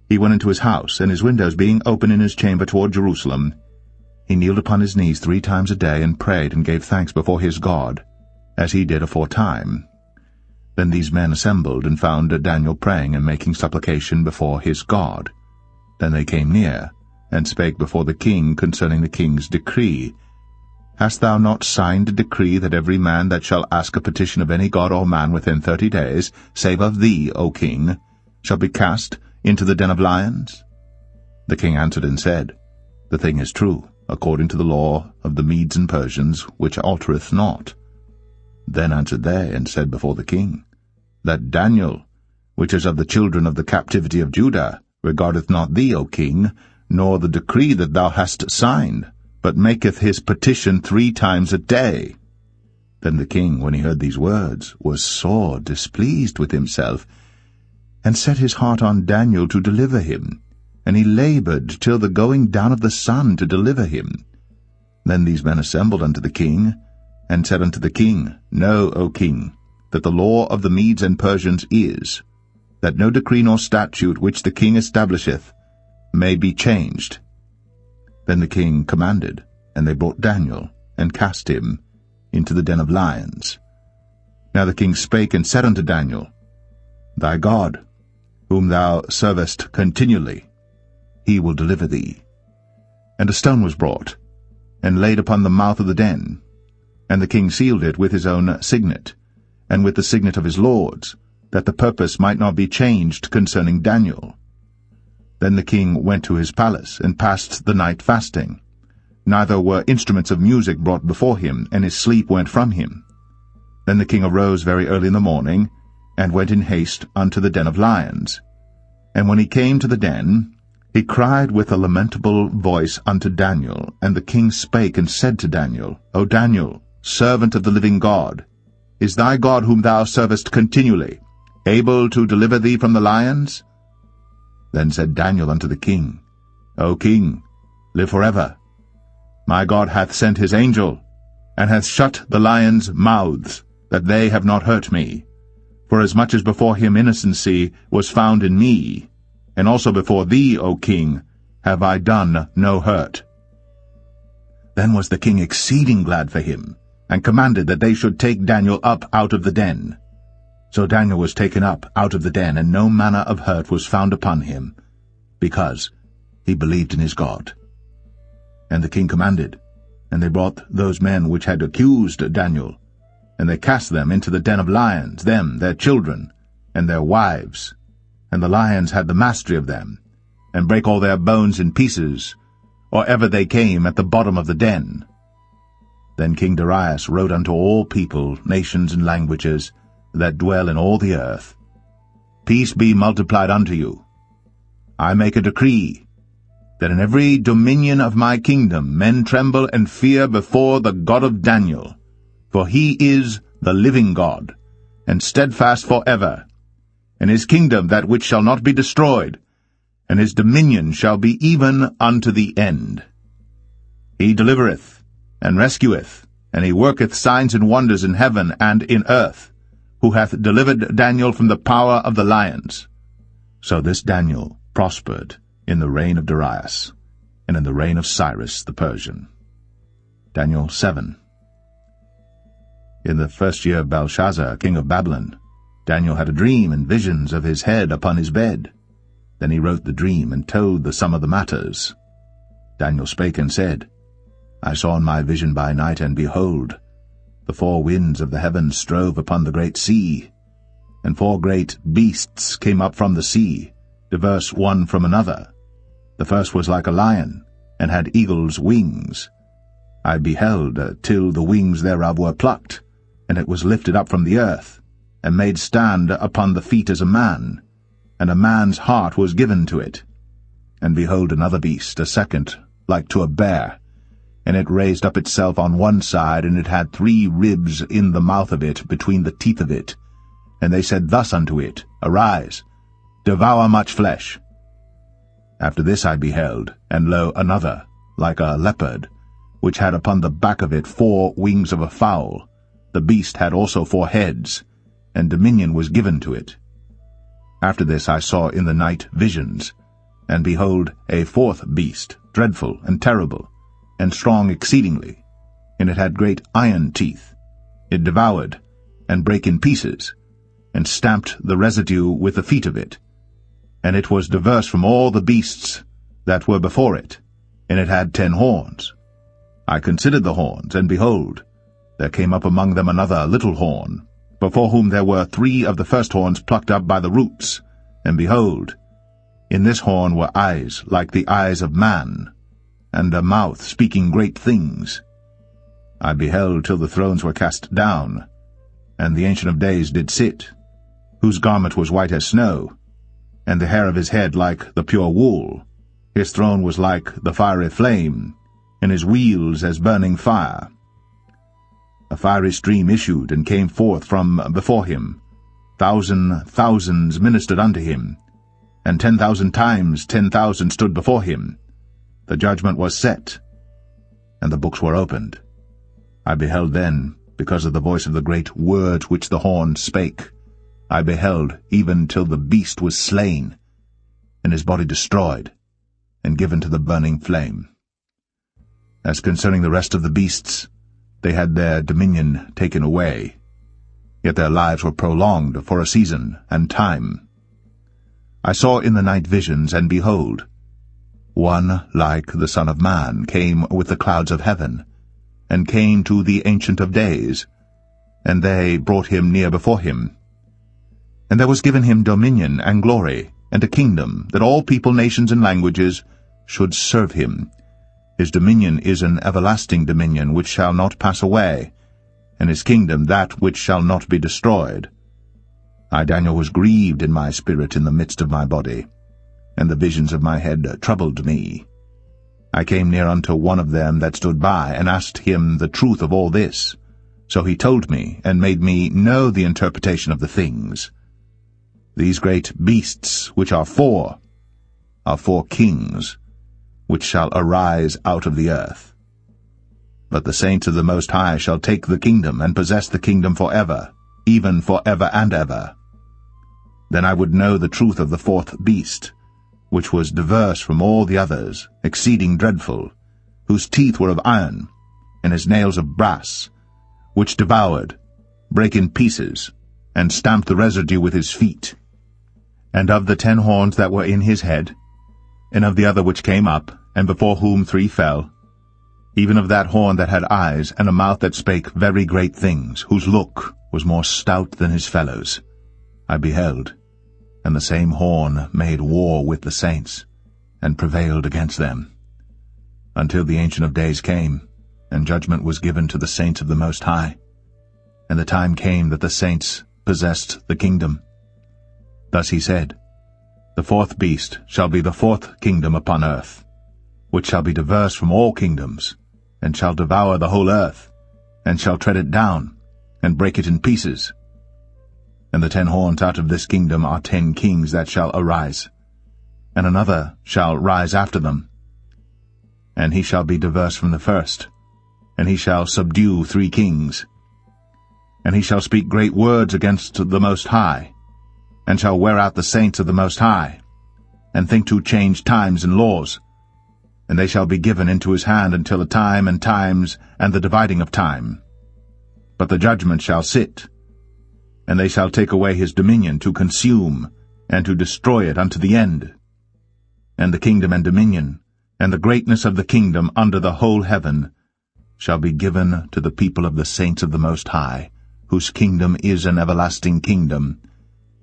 he went into his house, and his windows being open in his chamber toward Jerusalem, he kneeled upon his knees 3 times a day, and prayed and gave thanks before his God, as he did aforetime. Then these men assembled, and found Daniel praying and making supplication before his God. Then they came near, and spake before the king concerning the king's decree. Hast thou not signed a decree that every man that shall ask a petition of any god or man within 30 days, save of thee, O king, shall be cast into the den of lions? The king answered and said, The thing is true, according to the law of the Medes and Persians, which altereth not. Then answered they, and said before the king, That Daniel, which is of the children of the captivity of Judah, regardeth not thee, O king, nor the decree that thou hast signed, but maketh his petition 3 times a day. Then the king, when he heard these words, was sore displeased with himself, and set his heart on Daniel to deliver him, and he laboured till the going down of the sun to deliver him. Then these men assembled unto the king, and said unto the king, Know, O king, that the law of the Medes and Persians is, that no decree nor statute which the king establisheth may be changed. Then the king commanded, and they brought Daniel, and cast him into the den of lions. Now the king spake and said unto Daniel, Thy God, whom thou servest continually, he will deliver thee. And a stone was brought, and laid upon the mouth of the den, and the king sealed it with his own signet, and with the signet of his lords, that the purpose might not be changed concerning Daniel. Then the king went to his palace, and passed the night fasting. Neither were instruments of music brought before him, and his sleep went from him. Then the king arose very early in the morning, and went in haste unto the den of lions. And when he came to the den, he cried with a lamentable voice unto Daniel. And the king spake and said to Daniel, O Daniel, servant of the living God, is thy God whom thou servest continually able to deliver thee from the lions? Then said Daniel unto the king, O king, live forever. My God hath sent his angel, and hath shut the lions' mouths, that they have not hurt me. Forasmuch as before him innocency was found in me, and also before thee, O king, have I done no hurt. Then was the king exceeding glad for him, and commanded that they should take Daniel up out of the den. So Daniel was taken up out of the den, and no manner of hurt was found upon him, because he believed in his God. And the king commanded, and they brought those men which had accused Daniel, and they cast them into the den of lions, them, their children, and their wives. And the lions had the mastery of them, and brake all their bones in pieces, or ever they came at the bottom of the den. Then King Darius wrote unto all people, nations, and languages, that dwell in all the earth, Peace be multiplied unto you. I make a decree, that in every dominion of my kingdom men tremble and fear before the God of Daniel, for he is the living God, and steadfast for ever, and his kingdom that which shall not be destroyed, and his dominion shall be even unto the end. He delivereth, and rescueth, and he worketh signs and wonders in heaven and in earth, who hath delivered Daniel from the power of the lions. So this Daniel prospered in the reign of Darius, and in the reign of Cyrus the Persian. Daniel 7. In the 1st year of Belshazzar, king of Babylon, Daniel had a dream and visions of his head upon his bed. Then he wrote the dream, and told the sum of the matters. Daniel spake and said, I saw in my vision by night, and behold, the 4 winds of the heavens strove upon the great sea, and 4 great beasts came up from the sea, diverse one from another. The first was like a lion, and had eagle's wings. I beheld till the wings thereof were plucked, and it was lifted up from the earth, and made stand upon the feet as a man, and a man's heart was given to it. And behold another beast, a second, like to a bear, and it raised up itself on one side, and it had 3 ribs in the mouth of it, between the teeth of it. And they said thus unto it, Arise, devour much flesh. After this I beheld, and lo, another, like a leopard, which had upon the back of it 4 wings of a fowl. The beast had also 4 heads, and dominion was given to it. After this I saw in the night visions, and behold, a 4th beast, dreadful and terrible, and strong exceedingly, and it had great iron teeth. It devoured, and brake in pieces, and stamped the residue with the feet of it. And it was diverse from all the beasts that were before it, and it had 10 horns. I considered the horns, and behold, there came up among them another little horn, before whom there were 3 of the first horns plucked up by the roots. And behold, in this horn were eyes like the eyes of man, and a mouth speaking great things. I beheld till the thrones were cast down, and the Ancient of Days did sit, whose garment was white as snow, and the hair of his head like the pure wool. His throne was like the fiery flame, and his wheels as burning fire. A fiery stream issued and came forth from before him. Thousands ministered unto him, and 10,000 times 10,000 stood before him. The judgment was set, and the books were opened. I beheld then, because of the voice of the great words which the horn spake, I beheld even till the beast was slain, and his body destroyed, and given to the burning flame. As concerning the rest of the beasts, they had their dominion taken away, yet their lives were prolonged for a season and time. I saw in the night visions, and behold, one like the Son of Man came with the clouds of heaven, and came to the Ancient of Days, and they brought him near before him. And there was given him dominion and glory, and a kingdom, that all people, nations, and languages should serve him. His dominion is an everlasting dominion which shall not pass away, and his kingdom that which shall not be destroyed. I, Daniel, was grieved in my spirit in the midst of my body, and the visions of my head troubled me. I came near unto one of them that stood by, and asked him the truth of all this. So he told me, and made me know the interpretation of the things. These great beasts, which are 4 kings, which shall arise out of the earth. But the saints of the Most High shall take the kingdom, and possess the kingdom for ever, even for ever and ever. Then I would know the truth of the 4th beast, which was diverse from all the others, exceeding dreadful, whose teeth were of iron, and his nails of brass, which devoured, brake in pieces, and stamped the residue with his feet. And of the 10 horns that were in his head, and of the other which came up, and before whom 3 fell, even of that horn that had eyes, and a mouth that spake very great things, whose look was more stout than his fellows, I beheld, and the same horn made war with the saints, and prevailed against them, until the Ancient of Days came, and judgment was given to the saints of the Most High, and the time came that the saints possessed the kingdom. Thus he said, The 4th beast shall be the 4th kingdom upon earth, which shall be diverse from all kingdoms, and shall devour the whole earth, and shall tread it down, and break it in pieces. And the 10 horns out of this kingdom are 10 kings that shall arise, and another shall rise after them. And he shall be diverse from the first, and he shall subdue 3 kings. And he shall speak great words against the Most High, and shall wear out the saints of the Most High, and think to change times and laws. And they shall be given into his hand until a time and times and the dividing of time. But the judgment shall sit, and they shall take away his dominion to consume, and to destroy it unto the end. And the kingdom and dominion, and the greatness of the kingdom under the whole heaven, shall be given to the people of the saints of the Most High, whose kingdom is an everlasting kingdom,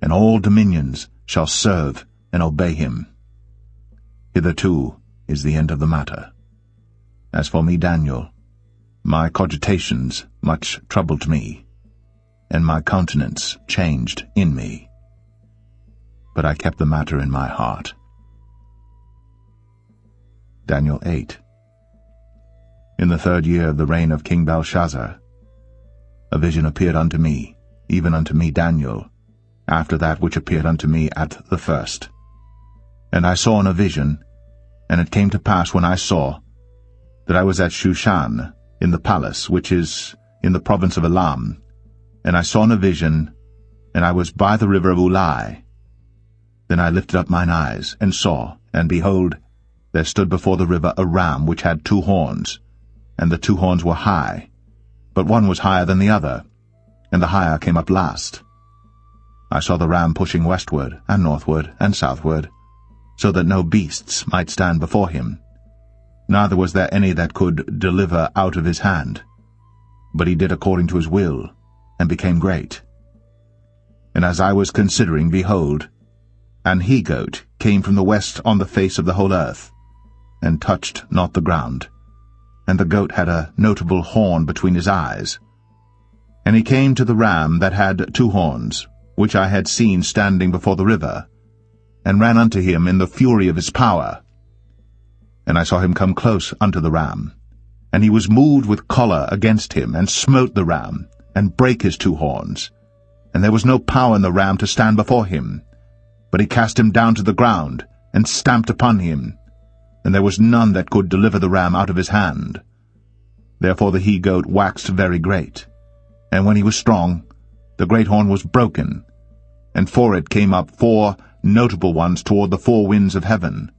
and all dominions shall serve and obey him. Hitherto is the end of the matter. As for me, Daniel, my cogitations much troubled me, and my countenance changed in me. But I kept the matter in my heart. Daniel 8. In the 3rd year of the reign of King Belshazzar, a vision appeared unto me, even unto me Daniel, after that which appeared unto me at the first. And I saw in a vision, and it came to pass when I saw, that I was at Shushan, in the palace, which is in the province of Elam, and I saw in a vision, and I was by the river of Ulai. Then I lifted up mine eyes, and saw, and behold, there stood before the river a ram which had 2 horns, and the 2 horns were high, but one was higher than the other, and the higher came up last. I saw the ram pushing westward, and northward, and southward, so that no beasts might stand before him, neither was there any that could deliver out of his hand. But he did according to his will, and became great. And as I was considering, behold, an he-goat came from the west on the face of the whole earth, and touched not the ground. And the goat had a notable horn between his eyes. And he came to the ram that had 2 horns, which I had seen standing before the river, and ran unto him in the fury of his power. And I saw him come close unto the ram, and he was moved with choler against him, and smote the ram, and brake his 2 horns. And there was no power in the ram to stand before him, but he cast him down to the ground, and stamped upon him, and there was none that could deliver the ram out of his hand. Therefore the he-goat waxed very great, and when he was strong, the great horn was broken, and for it came up 4 notable ones toward the 4 winds of heaven.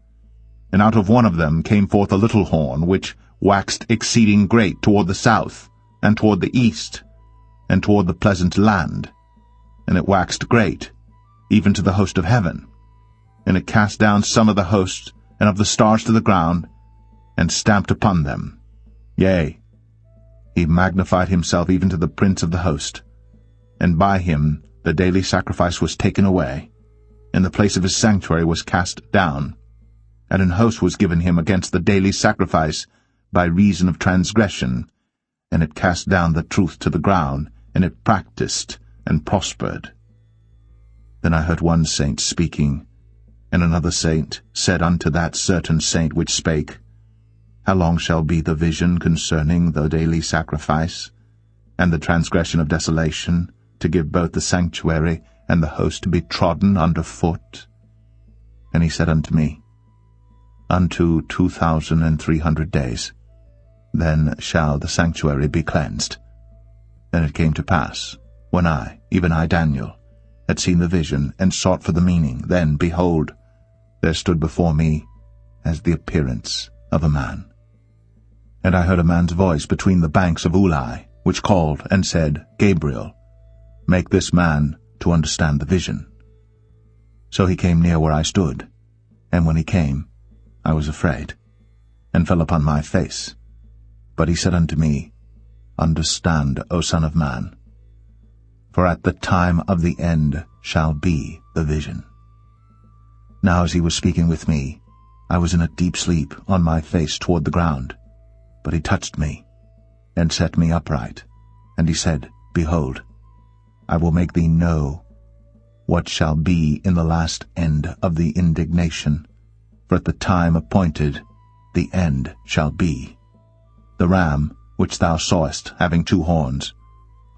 And out of one of them came forth a little horn, which waxed exceeding great toward the south, and toward the east, and toward the pleasant land. And it waxed great, even to the host of heaven. And it cast down some of the host and of the stars to the ground, and stamped upon them. Yea, he magnified himself even to the prince of the host. And by him the daily sacrifice was taken away, and the place of his sanctuary was cast down, and an host was given him against the daily sacrifice by reason of transgression, and it cast down the truth to the ground, and it practiced and prospered. Then I heard one saint speaking, and another saint said unto that certain saint which spake, How long shall be the vision concerning the daily sacrifice, and the transgression of desolation, to give both the sanctuary and the host to be trodden under foot? And he said unto me, Unto 2,300 days. Then shall the sanctuary be cleansed. And it came to pass, when I, even I Daniel, had seen the vision, and sought for the meaning, then, behold, there stood before me as the appearance of a man. And I heard a man's voice between the banks of Ulai, which called and said, Gabriel, make this man to understand the vision. So he came near where I stood, and when he came, I was afraid, and fell upon my face. But he said unto me, Understand, O Son of Man, for at the time of the end shall be the vision. Now as he was speaking with me, I was in a deep sleep on my face toward the ground. But he touched me, and set me upright, and he said, Behold, I will make thee know what shall be in the last end of the indignation, for at the time appointed the end shall be. The ram, which thou sawest, having 2 horns,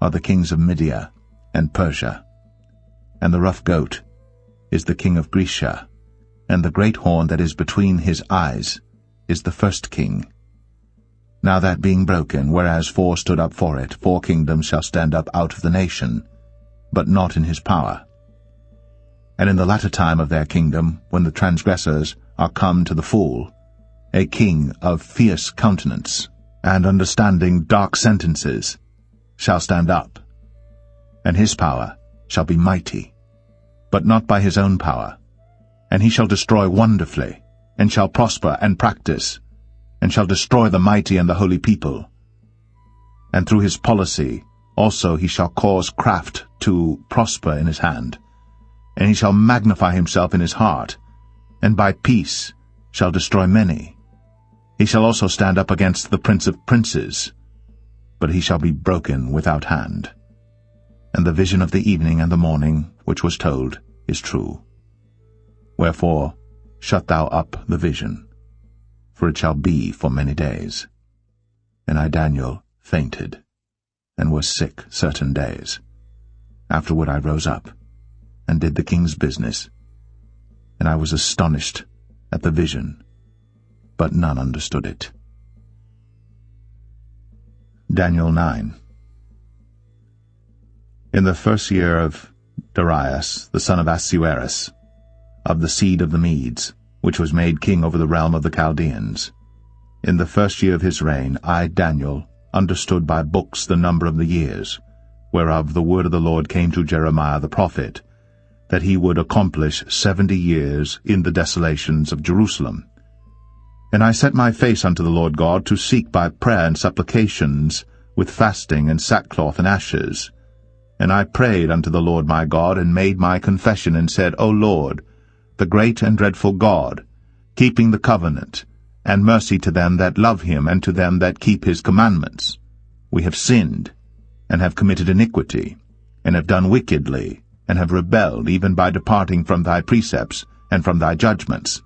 are the kings of Media and Persia, and the rough goat is the king of Grecia, and the great horn that is between his eyes is the first king. Now that being broken, whereas 4 stood up for it, 4 kingdoms shall stand up out of the nation, but not in his power. And in the latter time of their kingdom, when the transgressors are come to the full, a king of fierce countenance, and understanding dark sentences, shall stand up, and his power shall be mighty, but not by his own power, and he shall destroy wonderfully, and shall prosper and practice, and shall destroy the mighty and the holy people. And through his policy also he shall cause craft to prosper in his hand, and he shall magnify himself in his heart, and by peace shall destroy many. He shall also stand up against the prince of princes, but he shall be broken without hand. And the vision of the evening and the morning, which was told, is true. Wherefore shut thou up the vision, for it shall be for many days. And I, Daniel, fainted, and was sick certain days. Afterward I rose up, and did the king's business. and I was astonished at the vision, but none understood it. Daniel 9. In the first year of Darius, the son of Ahasuerus, of the seed of the Medes, which was made king over the realm of the Chaldeans, in the first year of his reign, I, Daniel, understood by books the number of the years, whereof the word of the Lord came to Jeremiah the prophet, that he would accomplish 70 years in the desolations of Jerusalem. And I set my face unto the Lord God to seek by prayer and supplications, with fasting and sackcloth and ashes. And I prayed unto the Lord my God, and made my confession, and said, O Lord, the great and dreadful God, keeping the covenant, and mercy to them that love him, and to them that keep his commandments. We have sinned, and have committed iniquity, and have done wickedly, and have rebelled, even by departing from thy precepts, and from thy judgments.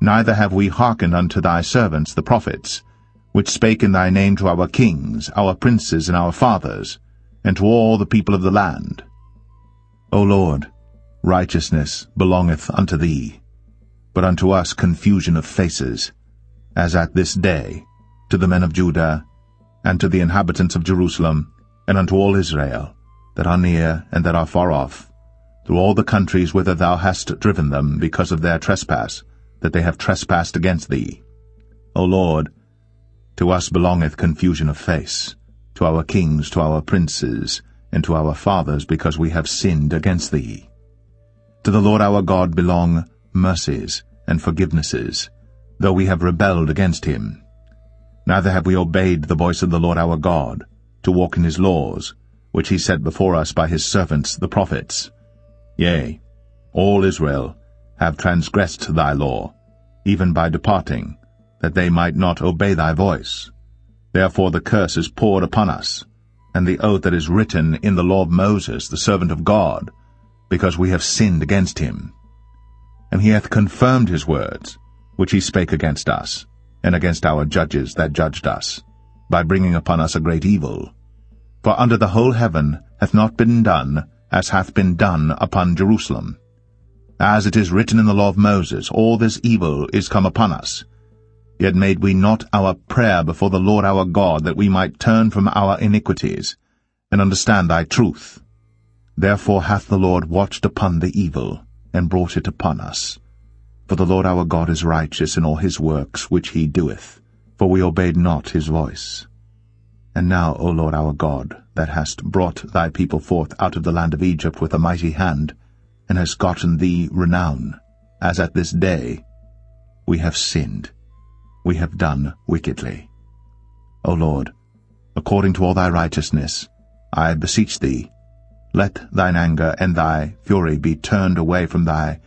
Neither have we hearkened unto thy servants the prophets, which spake in thy name to our kings, our princes, and our fathers, and to all the people of the land. O Lord, righteousness belongeth unto thee, but unto us confusion of faces, as at this day, to the men of Judah, and to the inhabitants of Jerusalem, and unto all Israel, that are near and that are far off, through all the countries whither thou hast driven them, because of their trespass, that they have trespassed against thee. O Lord, to us belongeth confusion of face, to our kings, to our princes, and to our fathers, because we have sinned against thee. To the Lord our God belong mercies and forgivenesses, though we have rebelled against him. Neither have we obeyed the voice of the Lord our God, to walk in his laws, which he set before us by his servants the prophets. Yea, all Israel have transgressed thy law, even by departing, that they might not obey thy voice. Therefore the curse is poured upon us, and the oath that is written in the law of Moses, the servant of God, because we have sinned against him. And he hath confirmed his words, which he spake against us, and against our judges that judged us, by bringing upon us a great evil. For under the whole heaven hath not been done as hath been done upon Jerusalem. As it is written in the law of Moses, all this evil is come upon us. Yet made we not our prayer before the Lord our God, that we might turn from our iniquities, and understand thy truth. Therefore hath the Lord watched upon the evil, and brought it upon us. For the Lord our God is righteous in all his works which he doeth, for we obeyed not his voice. And now, O Lord our God, that hast brought thy people forth out of the land of Egypt with a mighty hand, and hast gotten thee renown, as at this day, we have sinned, we have done wickedly. O Lord, according to all thy righteousness, I beseech thee, let thine anger and thy fury be turned away from thy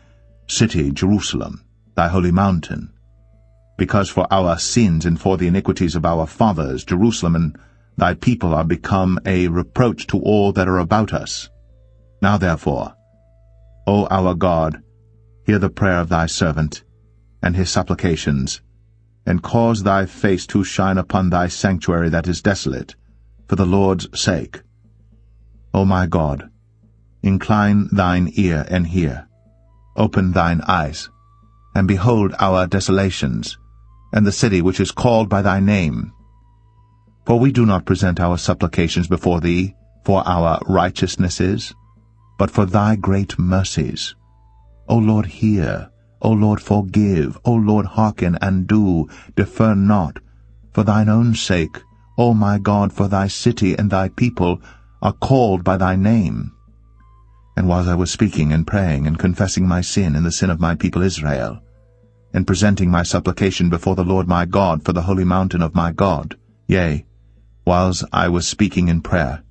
city Jerusalem, thy holy mountain, because for our sins and for the iniquities of our fathers Jerusalem and thy people are become a reproach to all that are about us. Now therefore, O our God, hear the prayer of thy servant, and his supplications, and cause thy face to shine upon thy sanctuary that is desolate, for the Lord's sake. O my God, incline thine ear and hear, open thine eyes, and behold our desolations, and the city which is called by thy name. For we do not present our supplications before thee for our righteousnesses, but for thy great mercies. O Lord, hear. O Lord, forgive. O Lord, hearken and do. Defer not. For thine own sake, O my God, for thy city and thy people are called by thy name. And while I was speaking and praying and confessing my sin and the sin of my people Israel, and presenting my supplication before the Lord my God for the holy mountain of my God, yea, whiles I was speaking in prayer,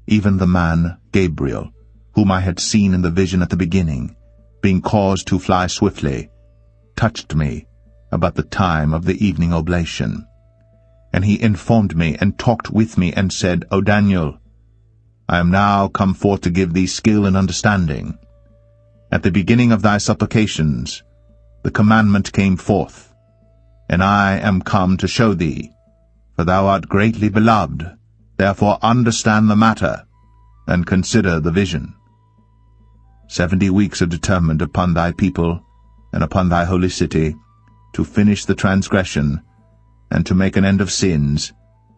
even the man Gabriel, whom I had seen in the vision at the beginning, being caused to fly swiftly, touched me about the time of the evening oblation. And he informed me and talked with me and said, O Daniel, I am now come forth to give thee skill and understanding. At the beginning of thy supplications the commandment came forth, and I am come to show thee, for thou art greatly beloved, therefore understand the matter, and consider the vision. 70 weeks are determined upon thy people, and upon thy holy city, to finish the transgression, and to make an end of sins,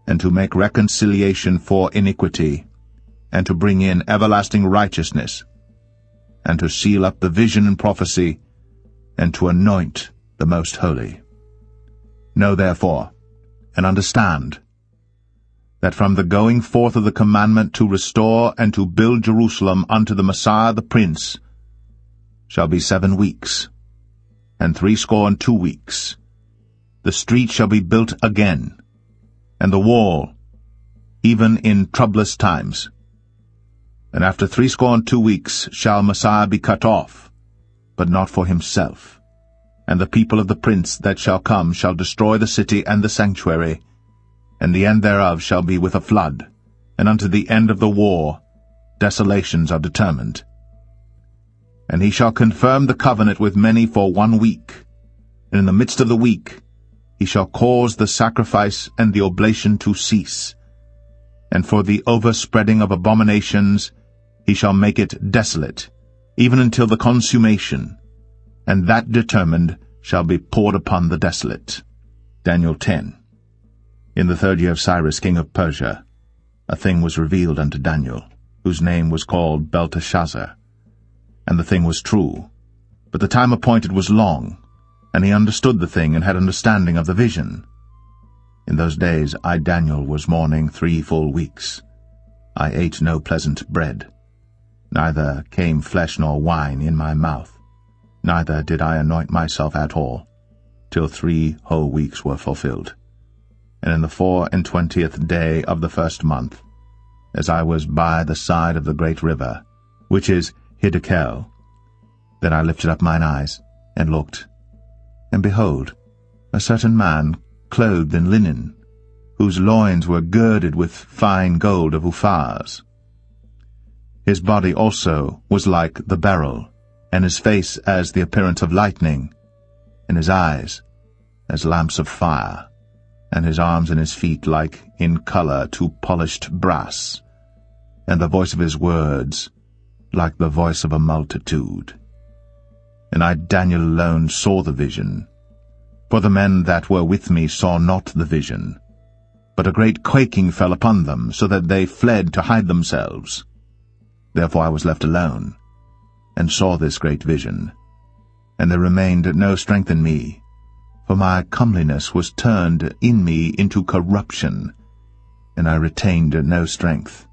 and to make reconciliation for iniquity, and to bring in everlasting righteousness, and to seal up the vision and prophecy, and to anoint the most holy. Know therefore, and understand, that from the going forth of the commandment to restore and to build Jerusalem unto the Messiah the Prince shall be 7 weeks, and 62 weeks. The street shall be built again, and the wall, even in troublous times. And after 62 weeks shall Messiah be cut off, but not for himself. And the people of the prince that shall come shall destroy the city and the sanctuary, and the end thereof shall be with a flood, and unto the end of the war desolations are determined. And he shall confirm the covenant with many for 1 week, and in the midst of the week he shall cause the sacrifice and the oblation to cease, and for the overspreading of abominations he shall make it desolate, even until the consummation, and that determined shall be poured upon the desolate. Daniel 10. In the 3rd year of Cyrus king of Persia, a thing was revealed unto Daniel, whose name was called Belteshazzar. And the thing was true, but the time appointed was long, and he understood the thing and had understanding of the vision. In those days I, Daniel, was mourning 3 full weeks. I ate no pleasant bread, neither came flesh nor wine in my mouth, neither did I anoint myself at all, till 3 whole weeks were fulfilled. And in the 24th day of the 1st month, as I was by the side of the great river, which is Hiddekel, then I lifted up mine eyes, and looked, and behold, a certain man clothed in linen, whose loins were girded with fine gold of Uphaz. His body also was like the beryl, and his face as the appearance of lightning, and his eyes as lamps of fire, and his arms and his feet like in colour to polished brass, and the voice of his words like the voice of a multitude. And I, Daniel, alone saw the vision, for the men that were with me saw not the vision, but a great quaking fell upon them, so that they fled to hide themselves. Therefore I was left alone, and saw this great vision, and there remained no strength in me, for my comeliness was turned in me into corruption, and I retained no strength.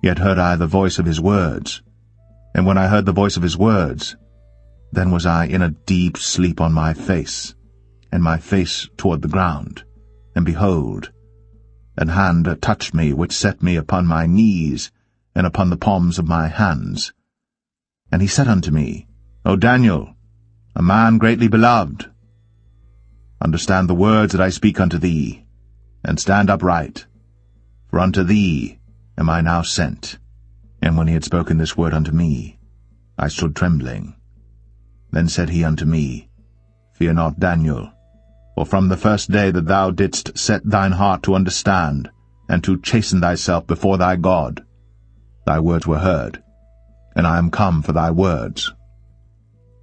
Yet heard I the voice of his words, and when I heard the voice of his words, then was I in a deep sleep on my face, and my face toward the ground, and behold, an hand touched me, which set me upon my knees, and upon the palms of my hands. And he said unto me, O Daniel, a man greatly beloved, understand the words that I speak unto thee, and stand upright, for unto thee am I now sent. And when he had spoken this word unto me, I stood trembling. Then said he unto me, Fear not, Daniel, for from the first day that thou didst set thine heart to understand, and to chasten thyself before thy God, thy words were heard, and I am come for thy words.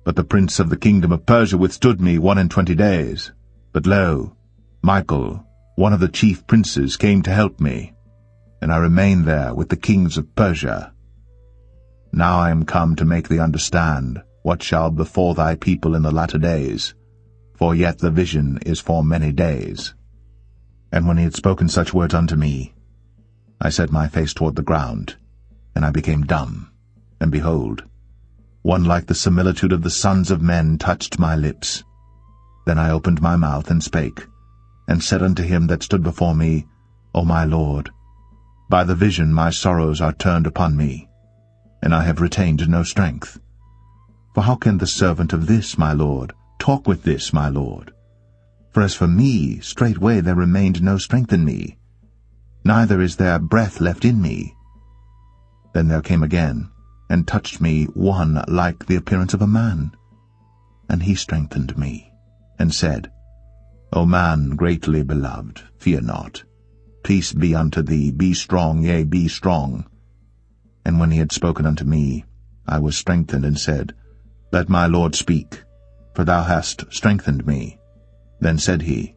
But the prince of the kingdom of Persia withstood me 21 days. But lo, Michael, one of the chief princes, came to help me, and I remained there with the kings of Persia. Now I am come to make thee understand what shall befall thy people in the latter days, for yet the vision is for many days. And when he had spoken such words unto me, I set my face toward the ground, and I became dumb, and behold, one like the similitude of the sons of men touched my lips. Then I opened my mouth and spake, and said unto him that stood before me, O my Lord, by the vision my sorrows are turned upon me, and I have retained no strength. For how can the servant of this, my Lord, talk with this, my Lord? For as for me, straightway there remained no strength in me, neither is there breath left in me. Then there came again, and touched me one like the appearance of a man, and he strengthened me, and said, O man greatly beloved, fear not. Peace be unto thee, be strong, yea, be strong. And when he had spoken unto me, I was strengthened, and said, Let my Lord speak. for thou hast strengthened me. Then said he,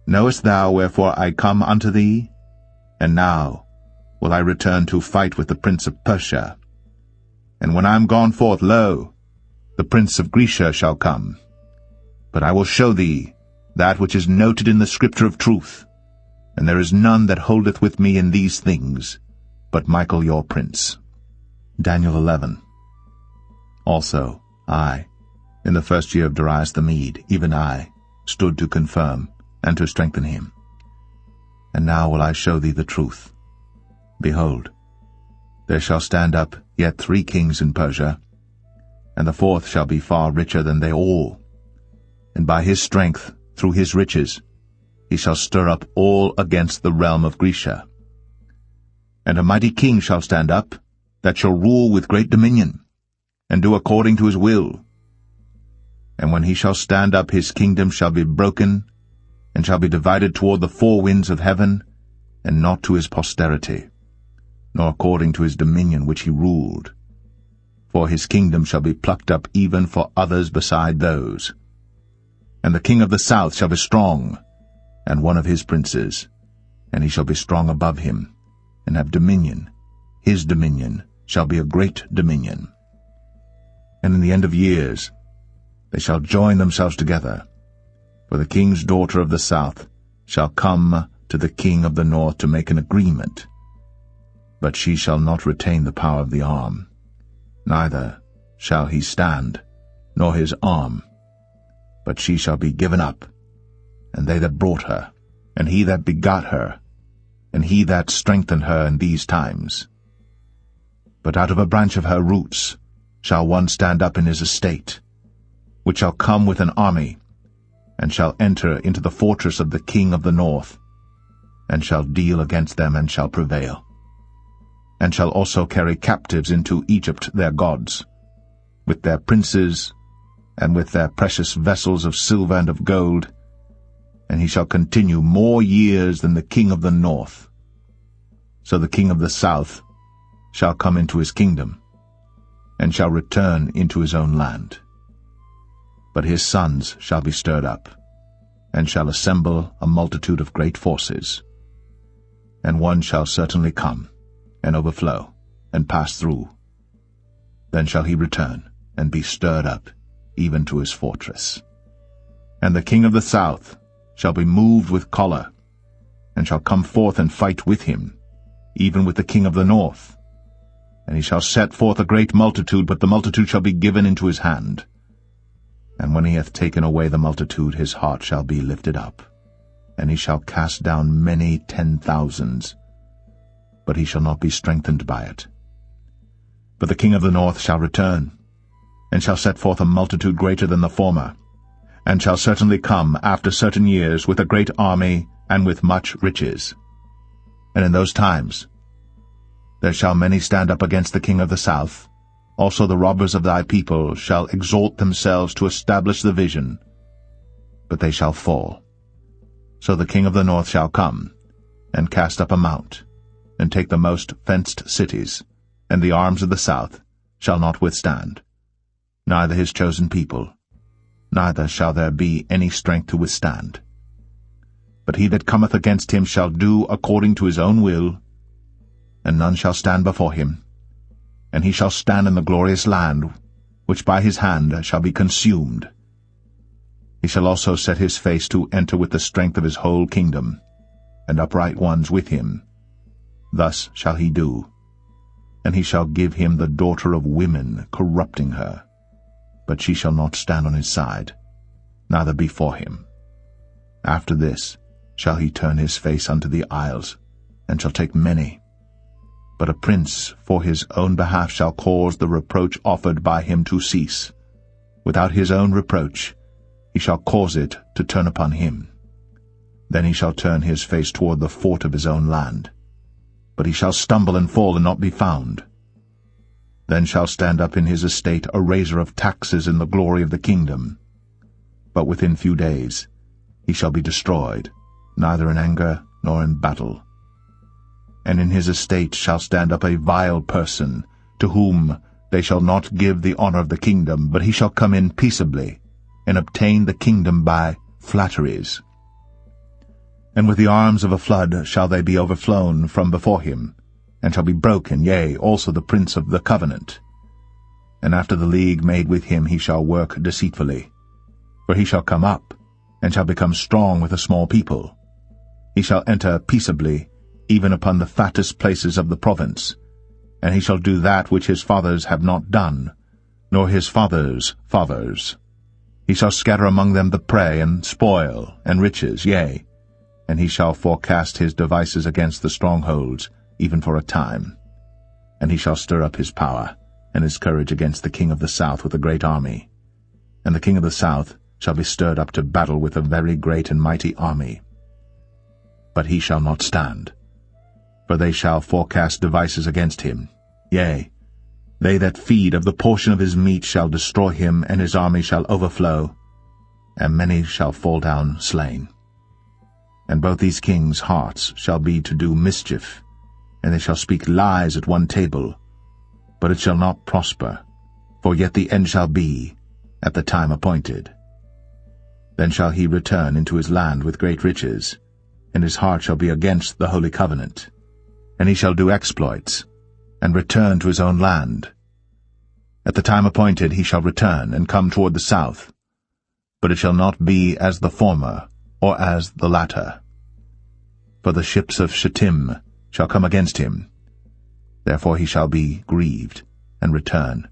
Knowest thou wherefore I come unto thee? And now will I return to fight with the prince of Persia. And when I am gone forth, lo, the prince of Grecia shall come. But I will show thee that which is noted in the scripture of truth, and there is none that holdeth with me in these things, but Michael your prince. Daniel 11. Also I, in the first year of Darius the Mede, even I, stood to confirm and to strengthen him. And now will I show thee the truth. Behold, there shall stand up yet 3 kings in Persia, and the 4th shall be far richer than they all. And by his strength, through his riches, he shall stir up all against the realm of Grecia. And a mighty king shall stand up, that shall rule with great dominion, and do according to his will. And when he shall stand up, his kingdom shall be broken, and shall be divided toward the 4 winds of heaven, and not to his posterity, nor according to his dominion which he ruled. For his kingdom shall be plucked up even for others beside those. And the king of the south shall be strong, and one of his princes, and he shall be strong above him, and have dominion. His dominion shall be a great dominion. And in the end of years they shall join themselves together, for the king's daughter of the south shall come to the king of the north to make an agreement. But she shall not retain the power of the arm, neither shall he stand, nor his arm, but she shall be given up, and they that brought her, and he that begot her, and he that strengthened her in these times. But out of a branch of her roots shall one stand up in his estate, which shall come with an army, and shall enter into the fortress of the king of the north, and shall deal against them, and shall prevail, and shall also carry captives into Egypt their gods, with their princes, and with their precious vessels of silver and of gold, and he shall continue more years than the king of the north. So the king of the south shall come into his kingdom, and shall return into his own land. But his sons shall be stirred up, and shall assemble a multitude of great forces. And one shall certainly come, and overflow, and pass through. Then shall he return, and be stirred up, even to his fortress. And the king of the south shall be moved with choler, and shall come forth and fight with him, even with the king of the north. And he shall set forth a great multitude, but the multitude shall be given into his hand. And when he hath taken away the multitude, his heart shall be lifted up, and he shall cast down many 10,000s, but he shall not be strengthened by it. But the king of the north shall return, and shall set forth a multitude greater than the former, and shall certainly come after certain years with a great army and with much riches. And in those times there shall many stand up against the king of the south. Also the robbers of thy people shall exalt themselves to establish the vision, but they shall fall. So the king of the north shall come, and cast up a mount, and take the most fenced cities, and the arms of the south shall not withstand, neither his chosen people, neither shall there be any strength to withstand. But he that cometh against him shall do according to his own will, and none shall stand before him. And he shall stand in the glorious land, which by his hand shall be consumed. He shall also set his face to enter with the strength of his whole kingdom, and upright ones with him. Thus shall he do. And he shall give him the daughter of women, corrupting her. But she shall not stand on his side, neither before him. After this shall he turn his face unto the isles, and shall take many. But a prince for his own behalf shall cause the reproach offered by him to cease. Without his own reproach he shall cause it to turn upon him. Then he shall turn his face toward the fort of his own land. But he shall stumble and fall and not be found. Then shall stand up in his estate a raiser of taxes in the glory of the kingdom. But within few days he shall be destroyed, neither in anger nor in battle. And in his estate shall stand up a vile person, to whom they shall not give the honor of the kingdom, but he shall come in peaceably, and obtain the kingdom by flatteries. And with the arms of a flood shall they be overflown from before him, and shall be broken, yea, also the prince of the covenant. And after the league made with him he shall work deceitfully. For he shall come up, and shall become strong with a small people. He shall enter peaceably, even upon the fattest places of the province, and he shall do that which his fathers have not done, nor his fathers' fathers. He shall scatter among them the prey, and spoil, and riches, yea, and he shall forecast his devices against the strongholds, even for a time. And he shall stir up his power, and his courage against the king of the south with a great army. And the king of the south shall be stirred up to battle with a very great and mighty army. But he shall not stand, for they shall forecast devices against him. Yea, they that feed of the portion of his meat shall destroy him, and his army shall overflow, and many shall fall down slain. And both these kings' hearts shall be to do mischief, and they shall speak lies at one table, but it shall not prosper, for yet the end shall be at the time appointed. Then shall he return into his land with great riches, and his heart shall be against the holy covenant. And he shall do exploits, and return to his own land. At the time appointed he shall return, and come toward the south, but it shall not be as the former, or as the latter. For the ships of Shittim shall come against him. Therefore he shall be grieved, and return,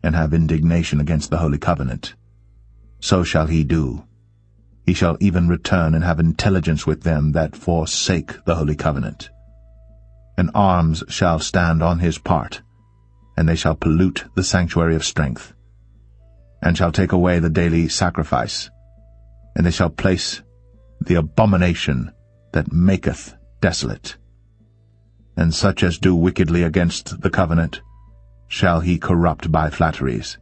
and have indignation against the holy covenant. So shall he do. He shall even return and have intelligence with them that forsake the holy covenant. And arms shall stand on his part, and they shall pollute the sanctuary of strength, and shall take away the daily sacrifice, and they shall place the abomination that maketh desolate. And such as do wickedly against the covenant shall he corrupt by flatteries.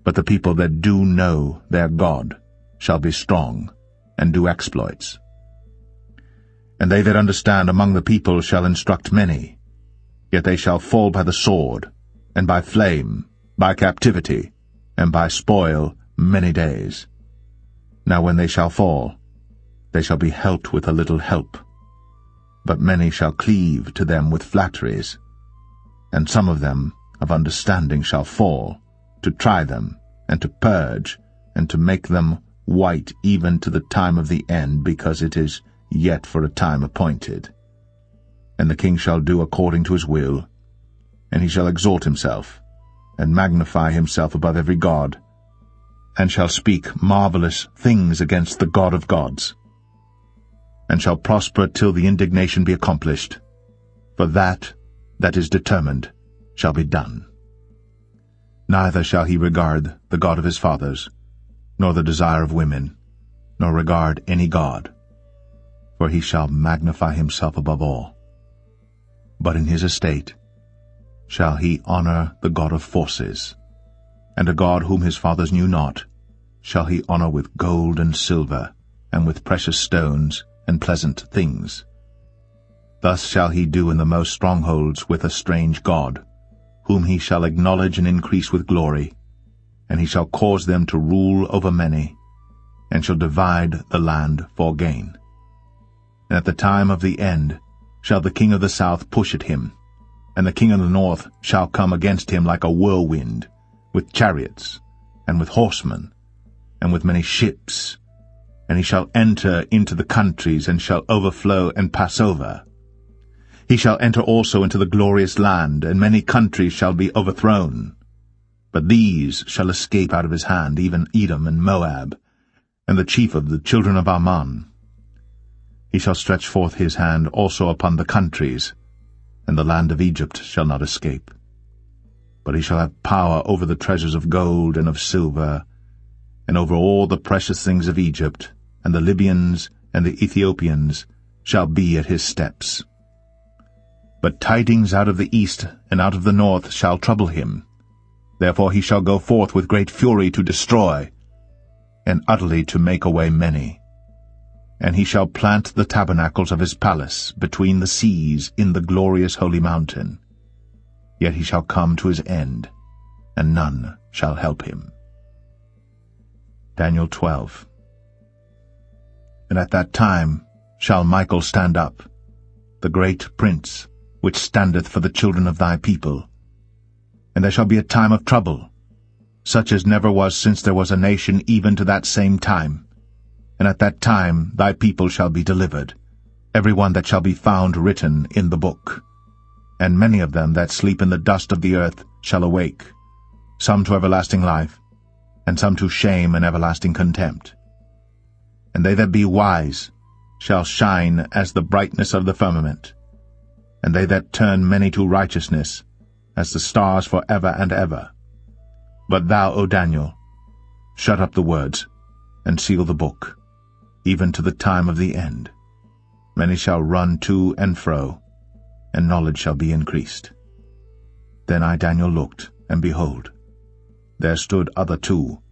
But the people that do know their God shall be strong, and do exploits. And they that understand among the people shall instruct many, yet they shall fall by the sword, and by flame, by captivity, and by spoil many days. Now when they shall fall, they shall be helped with a little help. But many shall cleave to them with flatteries, and some of them of understanding shall fall, to try them, and to purge, and to make them white even to the time of the end, because it is yet for a time appointed. And the king shall do according to his will, and he shall exalt himself, and magnify himself above every god, and shall speak marvelous things against the God of gods, and shall prosper till the indignation be accomplished, for that is determined shall be done. Neither shall he regard the God of his fathers, nor the desire of women, nor regard any god, for he shall magnify himself above all. But in his estate shall he honor the God of forces, and a God whom his fathers knew not shall he honor with gold and silver, and with precious stones and pleasant things. Thus shall he do in the most strongholds with a strange god, whom he shall acknowledge and increase with glory, and he shall cause them to rule over many, and shall divide the land for gain. And at the time of the end shall the king of the south push at him, and the king of the north shall come against him like a whirlwind, with chariots, and with horsemen, and with many ships, and he shall enter into the countries, and shall overflow and pass over. He shall enter also into the glorious land, and many countries shall be overthrown. But these shall escape out of his hand, even Edom and Moab, and the chief of the children of Ammon. He shall stretch forth his hand also upon the countries, and the land of Egypt shall not escape. But he shall have power over the treasures of gold and of silver, and over all the precious things of Egypt, and the Libyans and the Ethiopians shall be at his steps. But tidings out of the east and out of the north shall trouble him. Therefore he shall go forth with great fury to destroy, and utterly to make away many. And he shall plant the tabernacles of his palace between the seas in the glorious holy mountain. Yet he shall come to his end, and none shall help him. Daniel 12. And at that time shall Michael stand up, the great prince, which standeth for the children of thy people. And there shall be a time of trouble, such as never was since there was a nation even to that same time. And at that time thy people shall be delivered, every one that shall be found written in the book. And many of them that sleep in the dust of the earth shall awake, some to everlasting life, and some to shame and everlasting contempt. And they that be wise shall shine as the brightness of the firmament, and they that turn many to righteousness as the stars for ever and ever. But thou, O Daniel, shut up the words, and seal the book, even to the time of the end. Many shall run to and fro, and knowledge shall be increased. Then I, Daniel, looked, and behold, there stood other two,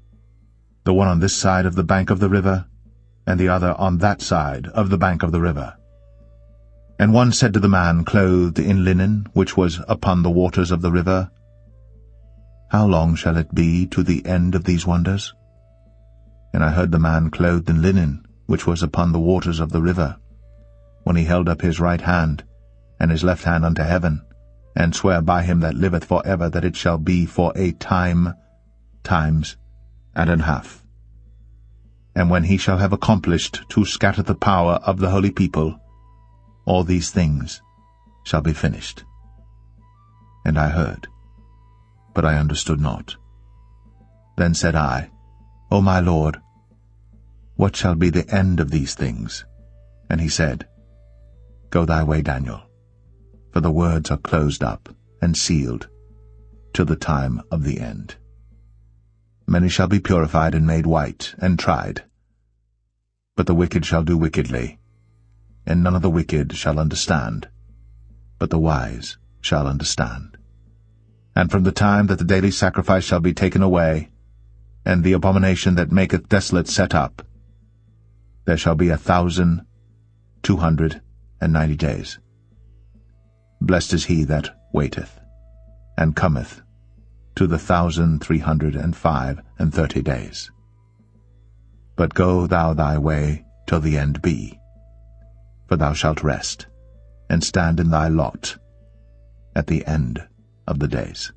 the one on this side of the bank of the river, and the other on that side of the bank of the river. And one said to the man clothed in linen, which was upon the waters of the river, How long shall it be to the end of these wonders? And I heard the man clothed in linen, which was upon the waters of the river, when he held up his right hand and his left hand unto heaven, and sware by him that liveth for ever that it shall be for a time, times, and an half. And when he shall have accomplished to scatter the power of the holy people, all these things shall be finished. And I heard, but I understood not. Then said I, O my Lord, what shall be the end of these things? And he said, Go thy way, Daniel, for the words are closed up and sealed till the time of the end. Many shall be purified and made white and tried. But the wicked shall do wickedly, and none of the wicked shall understand, but the wise shall understand. And from the time that the daily sacrifice shall be taken away, and the abomination that maketh desolate set up, there shall be 1,290 days. Blessed is he that waiteth, and cometh to the 1,335 days. But go thou thy way till the end be, for thou shalt rest, and stand in thy lot at the end of the days.